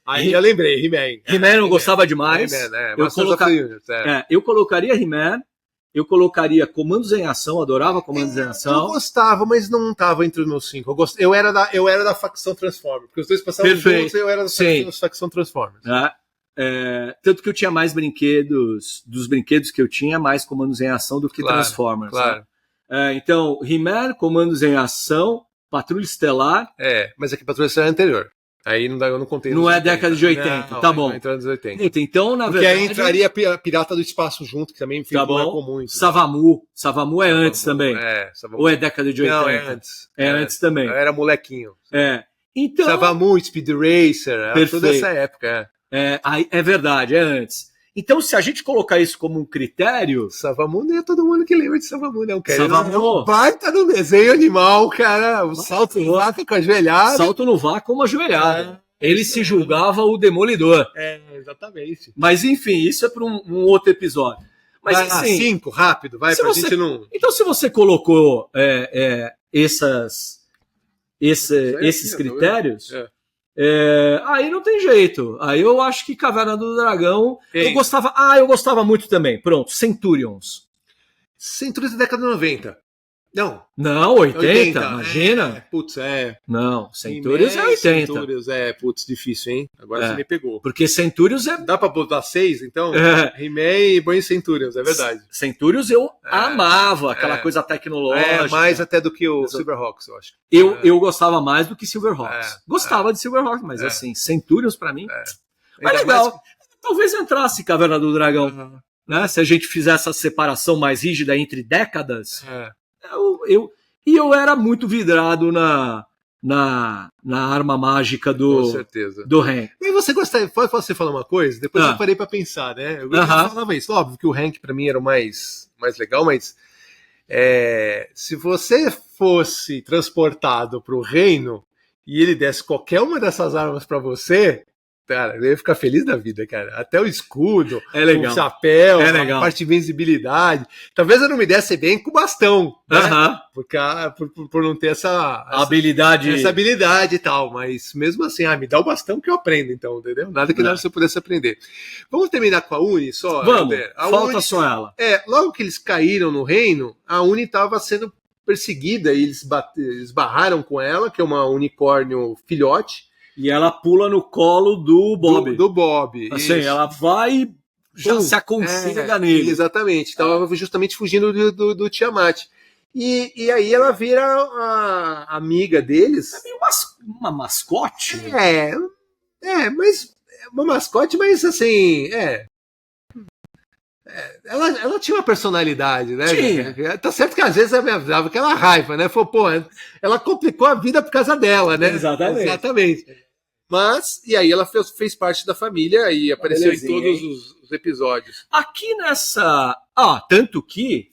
Aí eu lembrei, He-Man. He-Man eu gostava demais. Eu colocaria He-Man. Eu colocaria Comandos em Ação, adorava Comandos em Ação. Eu gostava, mas não estava entre os meus 5. Eu era da facção Transformers, porque os dois passavam juntos e eu era da facção Transformers. Tanto que eu tinha mais brinquedos, dos brinquedos que eu tinha, mais Comandos em Ação do que Transformers. Claro. Então, He-Man, Comandos em Ação, Patrulha Estelar. Mas aqui Patrulha Estelar é anterior. Aí eu não contei. Não é década de 80, tá bom. Entrando nos 80. Então, na porque verdade. Aí entraria Pirata do Espaço junto, que também marcou muito. Savamu é antes também. Savamu. Ou é década de 80? Não, é antes. Antes também. Eu era molequinho. Então, Savamu, Speed Racer, era toda essa época. É verdade, é antes. Então, se a gente colocar isso como um critério... Savamu não é todo mundo que lembra de Savamu, não. Savamu... Baita no desenho animal, cara. O salto no vácuo com a ajoelhada. Salto no vácuo com uma ajoelhada. Ele se julgava o Demolidor. Exatamente. Mas, enfim, isso é para um outro episódio. Mas, assim... 5, rápido, vai, pra gente não... Então, se você colocou esses critérios... aí não tem jeito. Aí eu acho que Caverna do Dragão... Eu gostava muito também. Pronto, Centurions. Centurions da década de 90. Não, 80, imagina. Não, Centurions é 80. Centurions difícil, hein? Agora você me pegou. Porque Centurions Dá pra botar 6, então? He-Man e põe Centurions, é verdade. Centurions eu amava, aquela coisa tecnológica. Mais até do que o Silverhawks, eu acho. Eu gostava mais do que Silverhawks. Gostava de Silverhawks, mas assim, Centurions pra mim... Mas legal. Talvez entrasse Caverna do Dragão. Né? Se a gente fizer essa separação mais rígida entre décadas... Eu era muito vidrado na arma mágica do Hank. E você gostaria, pode você falar uma coisa? Depois eu parei pra pensar, né? Eu falava isso, óbvio que o Hank pra mim era o mais legal, mas se você fosse transportado pro reino e ele desse qualquer uma dessas armas pra você, cara, eu ia ficar feliz da vida, cara. Até o escudo, o chapéu, a parte de visibilidade. Talvez eu não me desse bem com o bastão, né? Por não ter essa habilidade. Essa habilidade e tal. Mas mesmo assim, me dá o bastão que eu aprendo, então, entendeu? Nada que você pudesse aprender. Vamos terminar com a Uni só? Vamos, falta só ela. Logo que eles caíram no reino, a Uni estava sendo perseguida e eles barraram com ela, que é uma unicórnio filhote. E ela pula no colo do Bob. Do Bob. Assim, ela vai e já se aconselha nele. Exatamente. Estava justamente fugindo do Tiamat. E aí ela vira a amiga deles. É meio uma mascote. Mas uma mascote, mas assim, ela tinha uma personalidade, né? Tinha. Tá certo que às vezes ela me avisava aquela raiva, né? Falou, ela complicou a vida por causa dela, né? Exatamente. Mas, e aí ela fez parte da família e apareceu em todos os episódios. Aqui nessa... tanto que,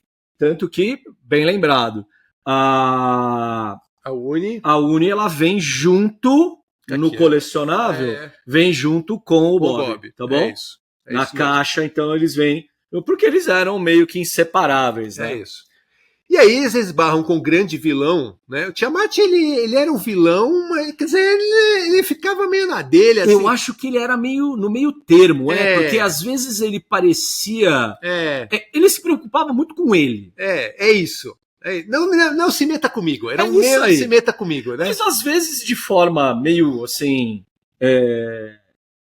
bem lembrado, a Uni ela vem junto no colecionável, vem junto com o Bob, tá bom? É isso. Na caixa, então, eles vêm... Porque eles eram meio que inseparáveis, né? É isso. E aí eles esbarram com o grande vilão, né? O Tiamat, ele era um vilão, mas, quer dizer, ele ficava meio na dele, assim. Eu acho que ele era meio no meio termo, porque às vezes ele parecia... ele se preocupava muito com ele. É isso. Não se meta comigo. Era um meio se meta comigo, né? Mas às vezes, de forma meio, assim...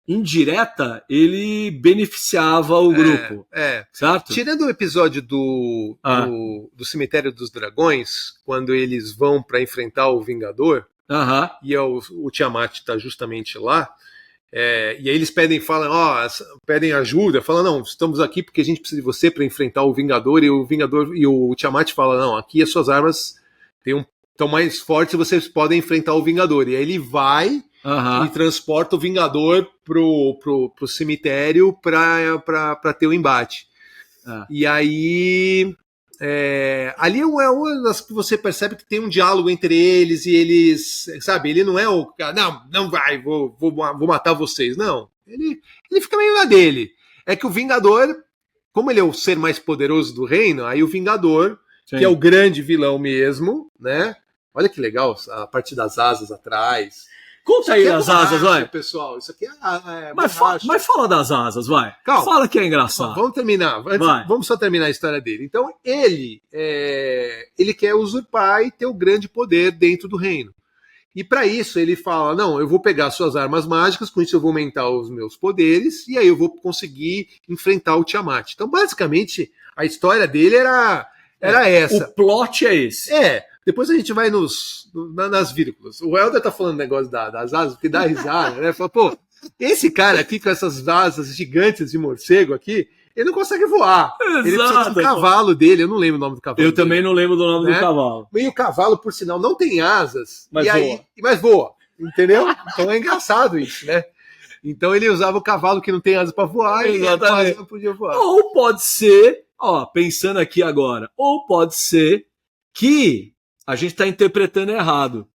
indireta, ele beneficiava o grupo. Certo? Tirando o episódio do Cemitério dos Dragões, quando eles vão para enfrentar o Vingador, e o Tiamat está justamente lá, e aí eles pedem ajuda, falam, não, estamos aqui porque a gente precisa de você para enfrentar o Vingador, e o Tiamat fala, não, aqui as suas armas estão mais fortes, vocês podem enfrentar o Vingador. E aí ele vai... e transporta o Vingador pro cemitério para ter o embate. E aí ali é uma das que você percebe que tem um diálogo entre eles, e eles, sabe, ele não é o cara, não vai, vou matar vocês, não. Ele fica meio na dele. É que o Vingador, como ele é o ser mais poderoso do reino, aí o Vingador, que é o grande vilão mesmo, né? Olha que legal, a parte das asas atrás. Conta aí das asas, vai. Pessoal, isso aqui mas fala das asas, vai. Calma. Fala que é engraçado. Vamos terminar. Vamos só terminar a história dele. Então, ele quer usurpar e ter o grande poder dentro do reino. E para isso, ele fala, não, eu vou pegar suas armas mágicas, com isso eu vou aumentar os meus poderes, e aí eu vou conseguir enfrentar o Tiamat. Então, basicamente, a história dele era essa. O plot é esse. Depois a gente vai nas vírgulas. O Helder tá falando negócio das asas, que dá risada, né? Fala, pô, esse cara aqui com essas asas gigantes de morcego aqui, ele não consegue voar. Exato. Ele precisa do cavalo dele, eu não lembro o nome do cavalo. Eu também não lembro do nome do cavalo. E o cavalo, por sinal, não tem asas, mas voa. Entendeu? Então é engraçado isso, né? Então ele usava o cavalo que não tem asas para voar e não podia voar. Ou pode ser, pensando aqui agora, que a gente está interpretando errado.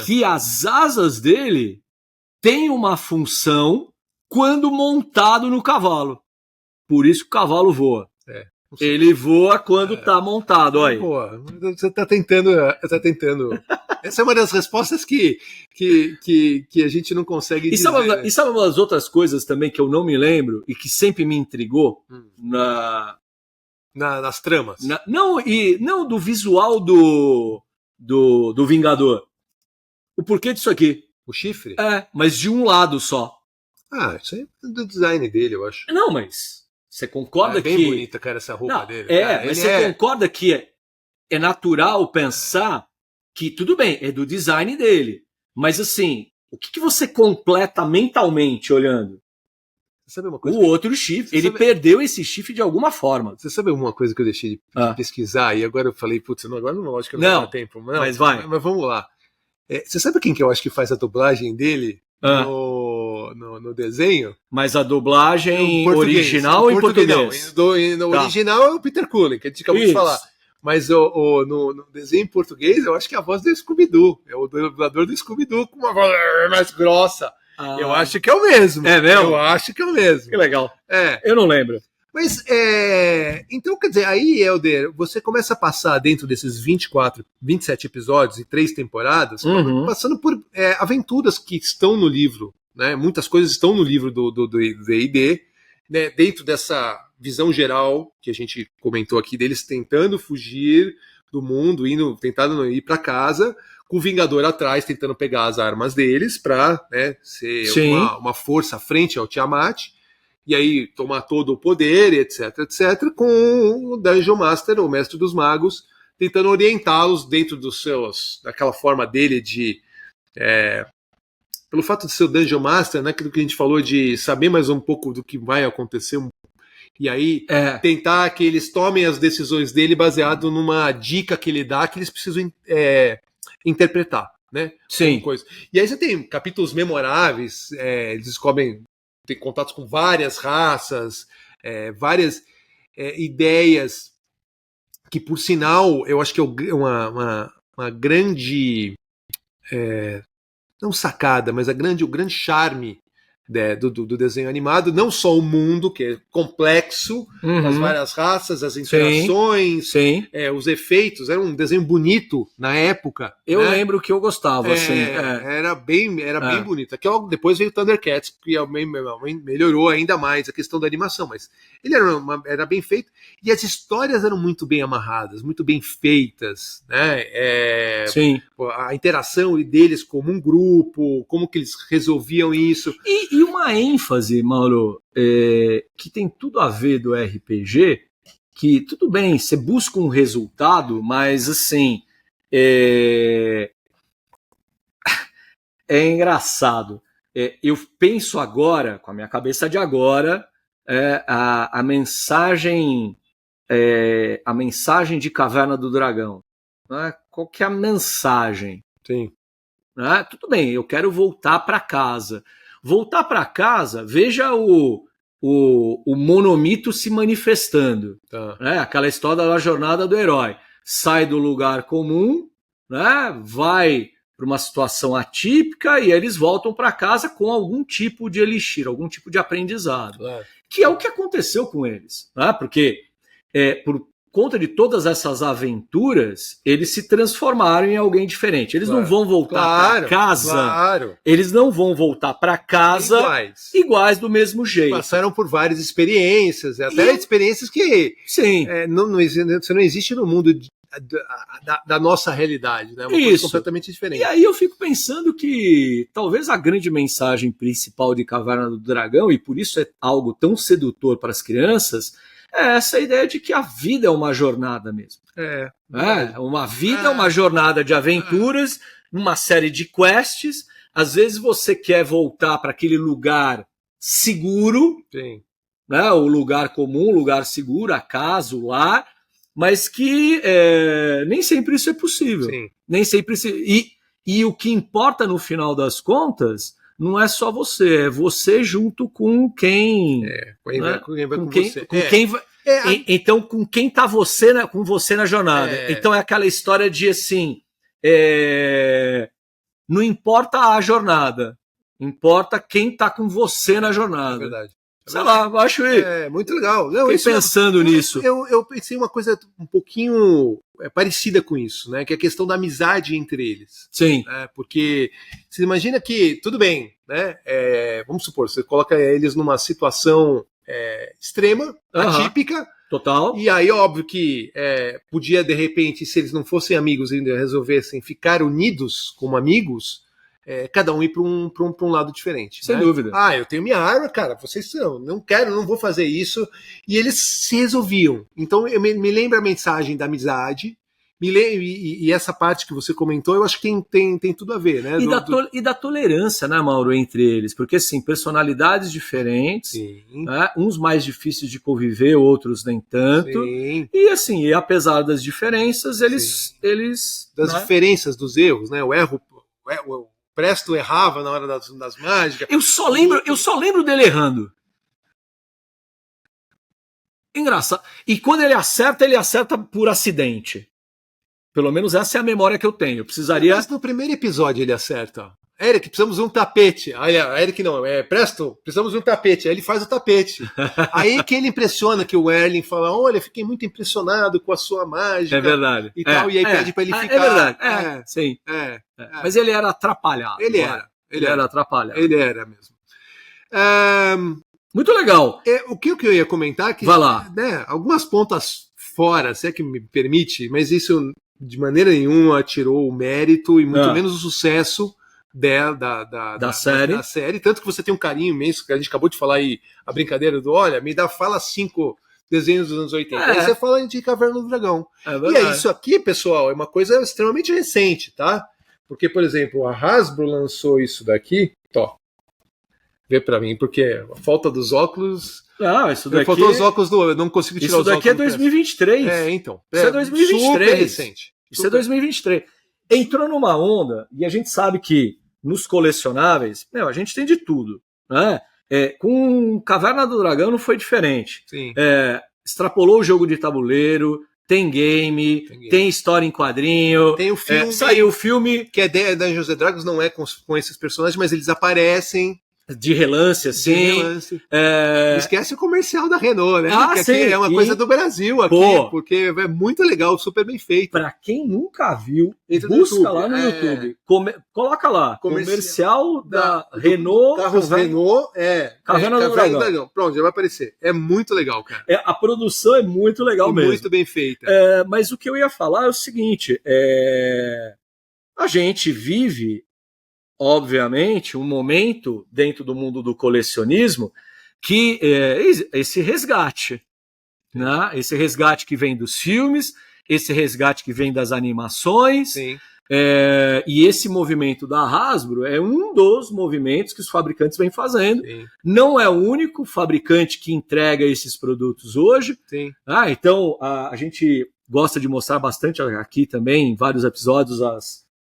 Que as asas dele têm uma função quando montado no cavalo. Por isso que o cavalo voa. Ele voa quando está montado. Olha. Boa. Você está tentando. Essa é uma das respostas que a gente não consegue dizer. E sabe uma das outras coisas também que eu não me lembro e que sempre me intrigou nas tramas? Não do visual do Vingador. O porquê disso aqui? O chifre? Mas de um lado só. Isso aí é do design dele, eu acho. Não, mas você concorda que... É bem bonita, cara, essa roupa dele. Mas você concorda que é natural pensar que, tudo bem, é do design dele. Mas assim, o que você completa mentalmente olhando? Sabe uma coisa? O outro chifre, ele perdeu esse chifre de alguma forma. Você sabe alguma coisa que eu deixei de pesquisar e agora eu falei, putz, agora não acho que não dá tempo. Não, mas vai. Mas vamos lá. Você sabe quem que eu acho que faz a dublagem dele no desenho? Mas a dublagem original ou em português? No original é o Peter Cullen, que a gente acabou de falar. Mas no desenho em português, eu acho que é a voz do Scooby-Doo. É o dublador do Scooby-Doo com uma voz mais grossa. Eu acho que é o mesmo. É mesmo? Eu acho que é o mesmo. Que legal. Eu não lembro. Mas, então, quer dizer, aí, Helder, você começa a passar dentro desses 27 episódios e 3 temporadas, passando por aventuras que estão no livro, né? Muitas coisas estão no livro do D&D, né? Dentro dessa visão geral que a gente comentou aqui, deles tentando fugir do mundo, tentando ir para casa, com o Vingador atrás, tentando pegar as armas deles para ser uma força frente ao Tiamat, e aí tomar todo o poder, etc, com o Dungeon Master, o Mestre dos Magos, tentando orientá-los dentro daquela forma dele de... pelo fato de ser o Dungeon Master, né, aquilo que a gente falou de saber mais um pouco do que vai acontecer, e aí tentar que eles tomem as decisões dele baseado numa dica que ele dá, que eles precisam interpretar, né? Sim. E aí você tem capítulos memoráveis, eles descobrem, tem contatos com várias raças, várias ideias que, por sinal, eu acho que é uma grande não sacada, mas o grande charme do desenho animado, não só o mundo, que é complexo, as várias raças, as interações, sim. Os efeitos, era um desenho bonito na época. Eu lembro que eu gostava, assim. Era bem bonito. Aqui depois veio o Thundercats, que melhorou ainda mais a questão da animação, mas ele era bem feito, e as histórias eram muito bem amarradas, muito bem feitas, né? Sim. A interação deles como um grupo, como que eles resolviam isso. E uma ênfase, Mauro, que tem tudo a ver do RPG, que tudo bem, você busca um resultado, mas assim, é engraçado. Eu penso agora, com a minha cabeça de agora, a mensagem de Caverna do Dragão. Né? Qual que é a mensagem? Sim. Né? Tudo bem, eu quero voltar para casa. Voltar para casa, veja o monomito se manifestando. Tá. Né? Aquela história da jornada do herói. Sai do lugar comum, né? Vai para uma situação atípica e eles voltam para casa com algum tipo de elixir, algum tipo de aprendizado. Claro. Que é o que aconteceu com eles. Né? Porque, por conta de todas essas aventuras, eles se transformaram em alguém diferente. Eles não vão voltar para casa. Claro. Eles não vão voltar para casa iguais do mesmo jeito. Passaram por várias experiências, até experiências que sim. Você não existe no mundo da nossa realidade, né? Uma coisa completamente diferente. E aí eu fico pensando que talvez a grande mensagem principal de Caverna do Dragão, e por isso é algo tão sedutor para as crianças, é essa ideia de que a vida é uma jornada mesmo. Uma vida é uma jornada de aventuras, uma série de quests. Às vezes você quer voltar para aquele lugar seguro, sim. Né? O lugar comum, o lugar seguro, a casa, o lar, mas que nem sempre isso é possível. Sim. Nem sempre e o que importa no final das contas não é só você, é você junto com quem. Então, com quem tá com você na jornada. Então é aquela história de assim. Não importa a jornada, importa quem tá com você na jornada. É verdade. Sei lá, eu acho muito legal. Não, fiquei pensando nisso. Eu pensei uma coisa um pouquinho parecida com isso, né? Que é a questão da amizade entre eles. Sim. Né? Porque você imagina que, tudo bem, né? Vamos supor, você coloca eles numa situação extrema, atípica. Total. E aí, óbvio que podia, de repente, se eles não fossem amigos e resolvessem ficar unidos como amigos, cada um ir para um lado diferente. Sem dúvida. Eu tenho minha arma, cara, vocês não vou fazer isso. E eles se resolviam. Então, me lembra a mensagem da amizade, e essa parte que você comentou, eu acho que tem tudo a ver, né? E da tolerância, né, Mauro, entre eles. Porque, assim, personalidades diferentes, né, uns mais difíceis de conviver, outros nem tanto. Sim. E, assim, apesar das diferenças, eles das diferenças, dos erros, né? O Presto errava na hora das mágicas. Eu só lembro dele errando. Engraçado. E quando ele acerta por acidente. Pelo menos essa é a memória que eu tenho. Eu precisaria. Mas no primeiro episódio ele acerta. Eric, precisamos de um tapete. Eric não, Presto, precisamos de um tapete. Aí ele faz o tapete. Aí que ele impressiona, que o Erling fala: olha, fiquei muito impressionado com a sua mágica. É verdade. E tal, e aí pede pra ele ficar. É verdade. Sim. Mas ele era atrapalhado. Ele era atrapalhado. Ele era mesmo. Muito legal. O que eu ia comentar é que, vai lá. Né, algumas pontas fora, se é que me permite, mas isso de maneira nenhuma tirou o mérito e muito menos o sucesso da série. Tanto que você tem um carinho imenso, que a gente acabou de falar aí, a brincadeira do, olha, fala 5 desenhos dos anos 80. Aí você fala de Caverna do Dragão. E aí, isso aqui, pessoal, é uma coisa extremamente recente, tá? Porque, por exemplo, a Hasbro lançou isso daqui, vê pra mim, porque a falta dos óculos... Não, isso daqui... Faltou os óculos eu não consigo tirar os óculos. Isso daqui é 2023. Então. Isso é 2023. Super recente. Isso é 2023. Entrou numa onda, e a gente sabe que nos colecionáveis, a gente tem de tudo. Né? Com Caverna do Dragão não foi diferente. Sim. Extrapolou o jogo de tabuleiro, tem game, tem história em quadrinho. Tem o filme. Saiu o filme. Que é Dungeons & Dragons, não é com esses personagens, mas eles aparecem. De relance, assim. De relance. Não esquece o comercial da Renault, né? Ah, sim. Aqui é uma coisa do Brasil, aqui, porque é muito legal, super bem feito. Pra quem nunca viu, busca lá no YouTube. Coloca lá, comercial da Renault. Carros Renault, Caverna do Dragão. Pronto, já vai aparecer. É muito legal, cara. A produção é muito legal mesmo. Muito bem feita. Mas o que eu ia falar é o seguinte, a gente vive, obviamente, um momento dentro do mundo do colecionismo que esse resgate, né? Esse resgate que vem dos filmes, esse resgate que vem das animações. Sim. E esse movimento da Hasbro é um dos movimentos que os fabricantes vêm fazendo. Sim. Não é o único fabricante que entrega esses produtos hoje. Sim. Então, a gente gosta de mostrar bastante aqui também, em vários episódios,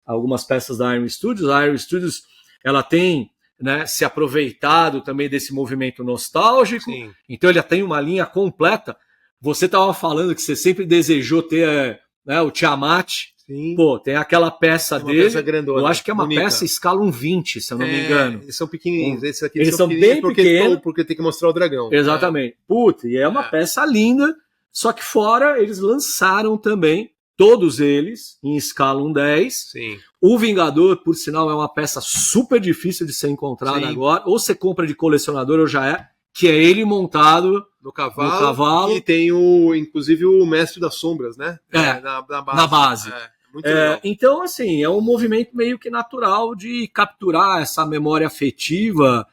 algumas peças da Iron Studios. A Iron Studios ela tem, né, se aproveitado também desse movimento nostálgico. Sim. Então ele tem uma linha completa. Você estava falando que você sempre desejou ter o Tiamat. Sim. Pô, tem aquela peça dele. Peça grandona, eu acho que é uma bonita. Peça escala 1/20, se eu não me engano. Eles são pequenininhos. Esses aqui eles são bem pequenos. Porque tem que mostrar o dragão. Exatamente. Puta, e é uma peça linda. Só que fora, eles lançaram também todos eles em escala 1/10. Sim. O Vingador, por sinal, é uma peça super difícil de ser encontrada agora. Ou você compra de colecionador, ou já que é ele montado no cavalo. E tem inclusive o Mestre das Sombras, né? Na base. Muito legal. Então, assim, é um movimento meio que natural de capturar essa memória afetiva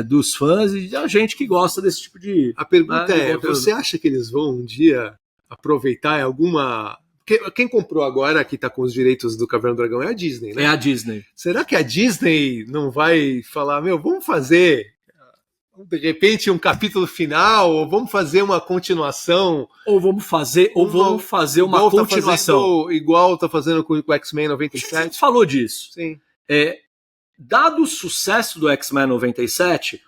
dos fãs e da gente que gosta desse tipo de... A pergunta você acha que eles vão um dia aproveitar alguma... Quem comprou agora, que está com os direitos do Caverna do Dragão, é a Disney, né? É a Disney. Será que a Disney não vai falar, vamos fazer, de repente, um capítulo final, ou vamos fazer uma continuação? Ou vamos fazer uma continuação. Igual está fazendo com o X-Men 97? A gente falou disso. Sim. Dado o sucesso do X-Men 97...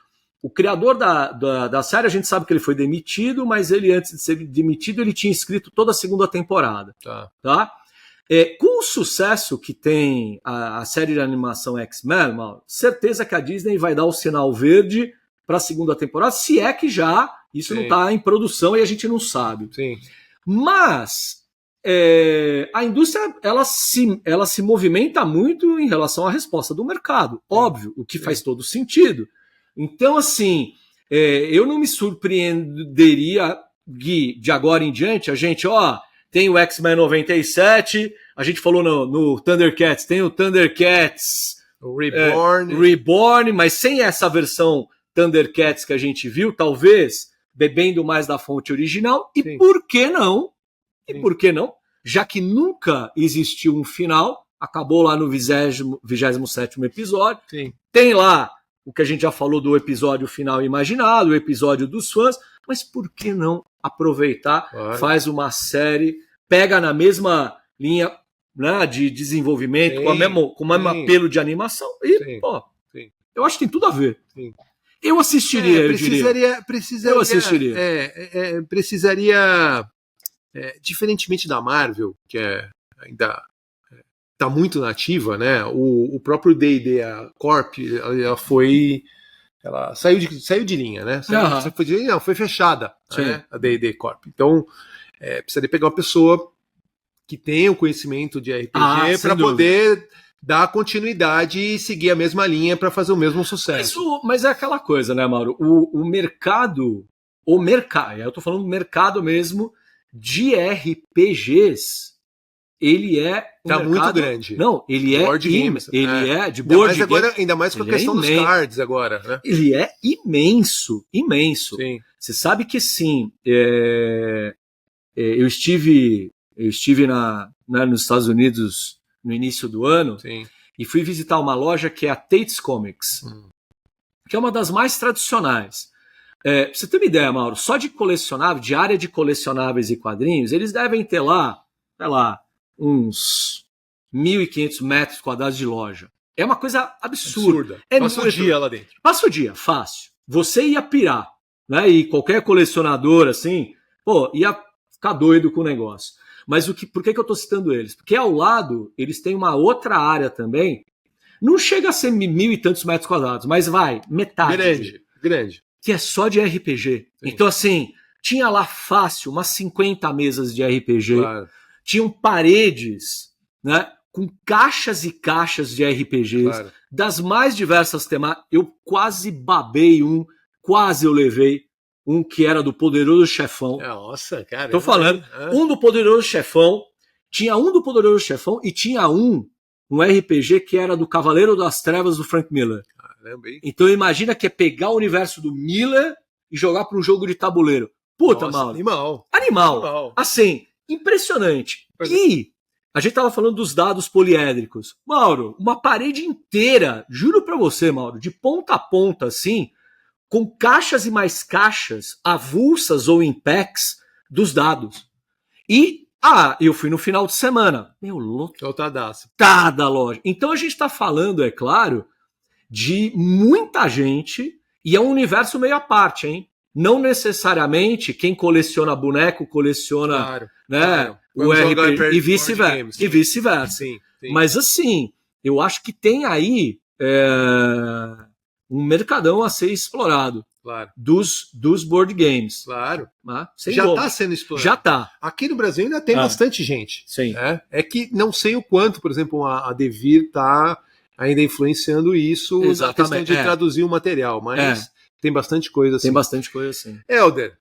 O criador da série, a gente sabe que ele foi demitido, mas ele, antes de ser demitido, ele tinha escrito toda a segunda temporada. Tá? Com o sucesso que tem a série de animação X-Men, certeza que a Disney vai dar o sinal verde para a segunda temporada, se é que já isso não está em produção e a gente não sabe. Sim. Mas a indústria ela se movimenta muito em relação à resposta do mercado. Óbvio, o que faz todo sentido. Então, assim, eu não me surpreenderia, Gui, de agora em diante, a gente, tem o X-Men 97, a gente falou no Thundercats, tem o Thundercats Reborn, mas sem essa versão Thundercats que a gente viu, talvez bebendo mais da fonte original, e por que não? E por que não? Já que nunca existiu um final, acabou lá no 27º episódio, tem lá o que a gente já falou do episódio final imaginado, o episódio dos fãs, mas por que não aproveitar, faz uma série, pega na mesma linha, né, de desenvolvimento, com o mesmo apelo de animação, e, eu acho que tem tudo a ver. Sim. Eu assistiria, eu assistiria. Precisaria, diferentemente da Marvel, que ainda... está muito nativa, né? O próprio D&D, a Corp, ela saiu de linha, né? Foi fechada, né? A D&D Corp. Então, precisaria pegar uma pessoa que tenha o conhecimento de RPG para poder dar continuidade e seguir a mesma linha para fazer o mesmo sucesso. Mas é aquela coisa, né, Mauro? O mercado, eu tô falando do mercado mesmo de RPGs, ele é muito grande. Não, ele é board games. É de board games. Ainda mais com a questão dos cards agora, né? Ele é imenso. Sim. Você sabe que sim. Eu estive nos Estados Unidos no início do ano e fui visitar uma loja que é a Tate's Comics, que é uma das mais tradicionais. Pra você ter uma ideia, Mauro, só de colecionáveis, de área de colecionáveis e quadrinhos, eles devem ter lá, sei lá, uns 1.500 metros quadrados de loja. É uma coisa absurda. Passa o dia lá dentro. Passa o dia, fácil. Você ia pirar, né? E qualquer colecionador, assim, ia ficar doido com o negócio. Mas por que eu estou citando eles? Porque ao lado, eles têm uma outra área também, não chega a ser 1.000 e tantos metros quadrados, mas metade. Grande. Que é só de RPG. Sim. Então, assim, tinha lá fácil umas 50 mesas de RPG, claro. Tinham paredes, né, com caixas e caixas de RPGs, claro. Das mais diversas temáticas. Eu quase babei quase eu levei um que era do Poderoso Chefão. Nossa, cara. Tô falando. Um do Poderoso Chefão. Tinha um do Poderoso Chefão e tinha um RPG que era do Cavaleiro das Trevas do Frank Miller. Caramba, hein? Então imagina que é pegar o universo do Miller e jogar para um jogo de tabuleiro. Puta, nossa, Mauro. Animal. Assim, impressionante. E a gente tava falando dos dados poliédricos. Mauro, uma parede inteira, juro para você, Mauro, de ponta a ponta, assim, com caixas e mais caixas avulsas ou em packs dos dados. E, eu fui no final de semana. Meu, lotadaço. Cada loja. Então a gente tá falando, é claro, de muita gente e é um universo meio à parte, hein? Não necessariamente quem coleciona boneco coleciona, claro, né, claro. O RPG e vice-versa. E vice-versa. Sim. Mas assim, eu acho que tem aí um mercadão a ser explorado, claro. dos board games. Claro. Já está sendo explorado. Já está. Aqui no Brasil ainda tem bastante gente. Sim. Né? É que não sei o quanto, por exemplo, a Devir está ainda influenciando isso. Exatamente. Na questão de traduzir o material, mas tem bastante coisa assim. Tem bastante coisa assim. Helder,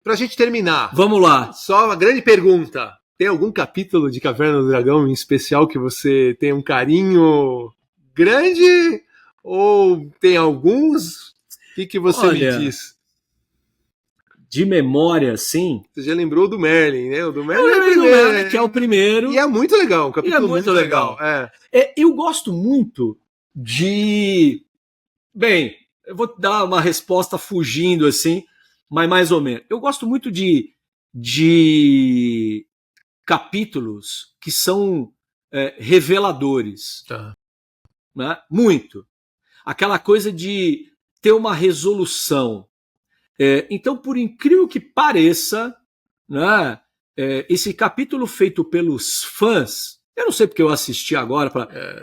pra gente terminar. Vamos lá. Só uma grande pergunta. Tem algum capítulo de Caverna do Dragão em especial que você tem um carinho grande? Ou tem alguns? O que você me diz? De memória, sim. Você já lembrou do Merlin, né? O do Merlin que é o primeiro. E é muito legal, um capítulo muito legal. Eu gosto muito de... Bem, eu vou dar uma resposta fugindo assim, mas mais ou menos. Eu gosto muito de capítulos que são reveladores. Tá. Né? Muito. Aquela coisa de ter uma resolução. Então, por incrível que pareça, né, esse capítulo feito pelos fãs, eu não sei porque eu assisti agora,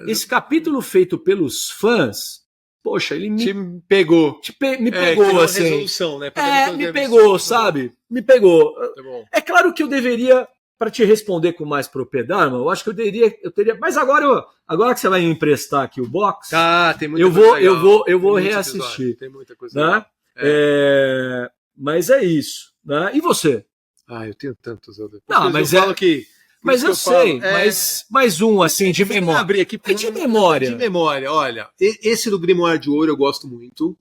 esse capítulo feito pelos fãs, poxa, ele me pegou. Me pegou, assim. Resolução, né? Me pegou, sabe? Me pegou. Tá bom. É claro que eu deveria, para te responder com mais propriedade, eu acho que eu teria. Mas agora que você vai me emprestar aqui o box, tem muita coisa legal. eu vou reassistir. Tem muita coisa legal. Né? Mas é isso. Né? E você? Eu tenho tantos. Não, mas eu falo que. Mas eu sei, mas mais um, assim, de memória. Abrir aqui de memória. De memória, olha. Esse do Grimoire de Ouro eu gosto muito.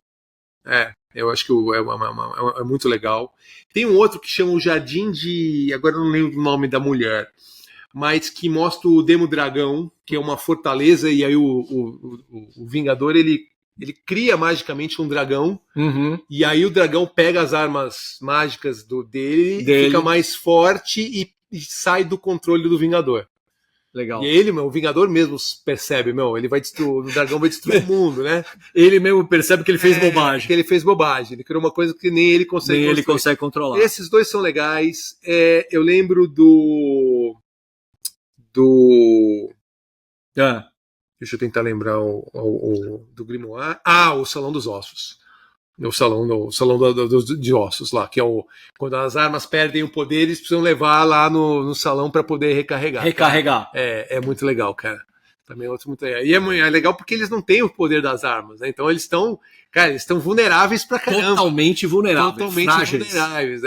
Eu acho que é muito legal. Tem um outro que chama o Jardim de... Agora eu não lembro o nome da mulher. Mas que mostra o Demo Dragão, que é uma fortaleza, e aí o Vingador, ele cria magicamente um dragão, e aí o dragão pega as armas mágicas dele, fica mais forte e sai do controle do Vingador. Legal. E ele, o Vingador mesmo percebe, o dragão vai destruir o mundo, né? Ele mesmo percebe que ele fez bobagem. Que ele fez bobagem. Ele criou uma coisa que nem ele consegue controlar. Esses dois são legais. Eu lembro do... Deixa eu tentar lembrar do Grimoire. O Salão dos Ossos. O salão de ossos lá, que é quando as armas perdem o poder, eles precisam levar lá no salão para poder recarregar. É muito legal, cara. Também é outro muito legal. E é legal porque eles não têm o poder das armas, né? Então eles estão vulneráveis pra caramba. Totalmente vulneráveis. Vulneráveis.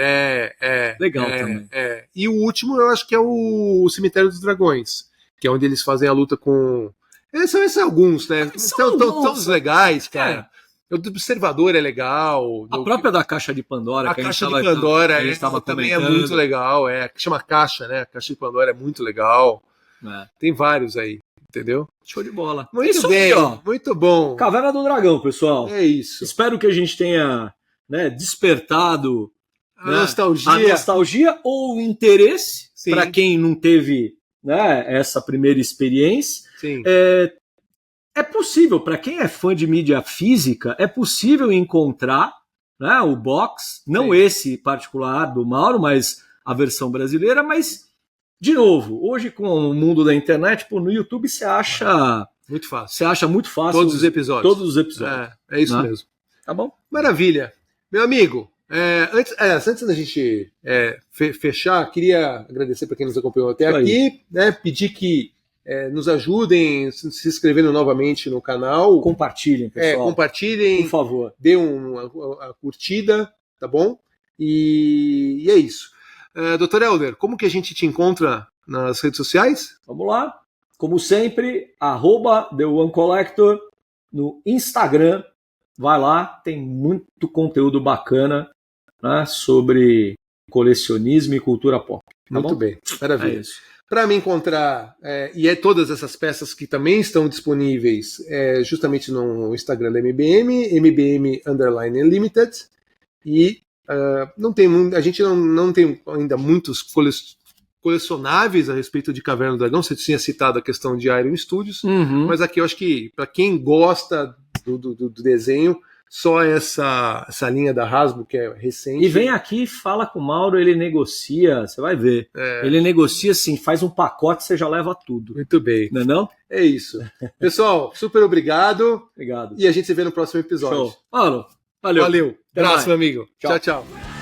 Legal também. E o último eu acho que é o Cemitério dos Dragões, que é onde eles fazem a luta com... Esses alguns, né? São todos legais, cara. O do Observador é legal. A própria da Caixa de Pandora. A Caixa de Pandora também é muito legal. Chama Caixa, né? A Caixa de Pandora é muito legal. Tem vários aí, entendeu? Show de bola. Muito bem, muito bom. Caverna do Dragão, pessoal. É isso. Espero que a gente tenha despertado a nostalgia ou o interesse para quem não teve essa primeira experiência. Sim. É possível, para quem é fã de mídia física, é possível encontrar o box, não esse particular do Mauro, mas a versão brasileira, mas, de novo, hoje com o mundo da internet, no YouTube você acha muito fácil. Você acha muito fácil todos os episódios. Todos os episódios. É isso mesmo. Tá bom? Maravilha. Meu amigo, antes da gente fechar, queria agradecer para quem nos acompanhou até aqui, né, pedir que nos ajudem se inscrevendo novamente no canal. Compartilhem, pessoal. Compartilhem. Por favor. Dê uma curtida, tá bom? E é isso. Dr. Helder, como que a gente te encontra nas redes sociais? Vamos lá. Como sempre, @TheOneCollector no Instagram. Vai lá, tem muito conteúdo bacana, né, sobre colecionismo e cultura pop. Tá muito bom? Bem, maravilha. Para me encontrar, todas essas peças que também estão disponíveis justamente no Instagram da MBM, MBM_Limited, e a gente não tem ainda muitos colecionáveis a respeito de Caverna do Dragão. Você tinha citado a questão de Iron Studios, mas aqui eu acho que para quem gosta do desenho, só essa linha da Hasbro, que é recente. E vem aqui, fala com o Mauro, ele negocia, você vai ver. Ele negocia assim, faz um pacote, você já leva tudo. Muito bem. Não é não? É isso. Pessoal, super obrigado. Obrigado. E a gente se vê no próximo episódio. Show. Mauro, valeu. Abraço, meu amigo. Tchau, tchau.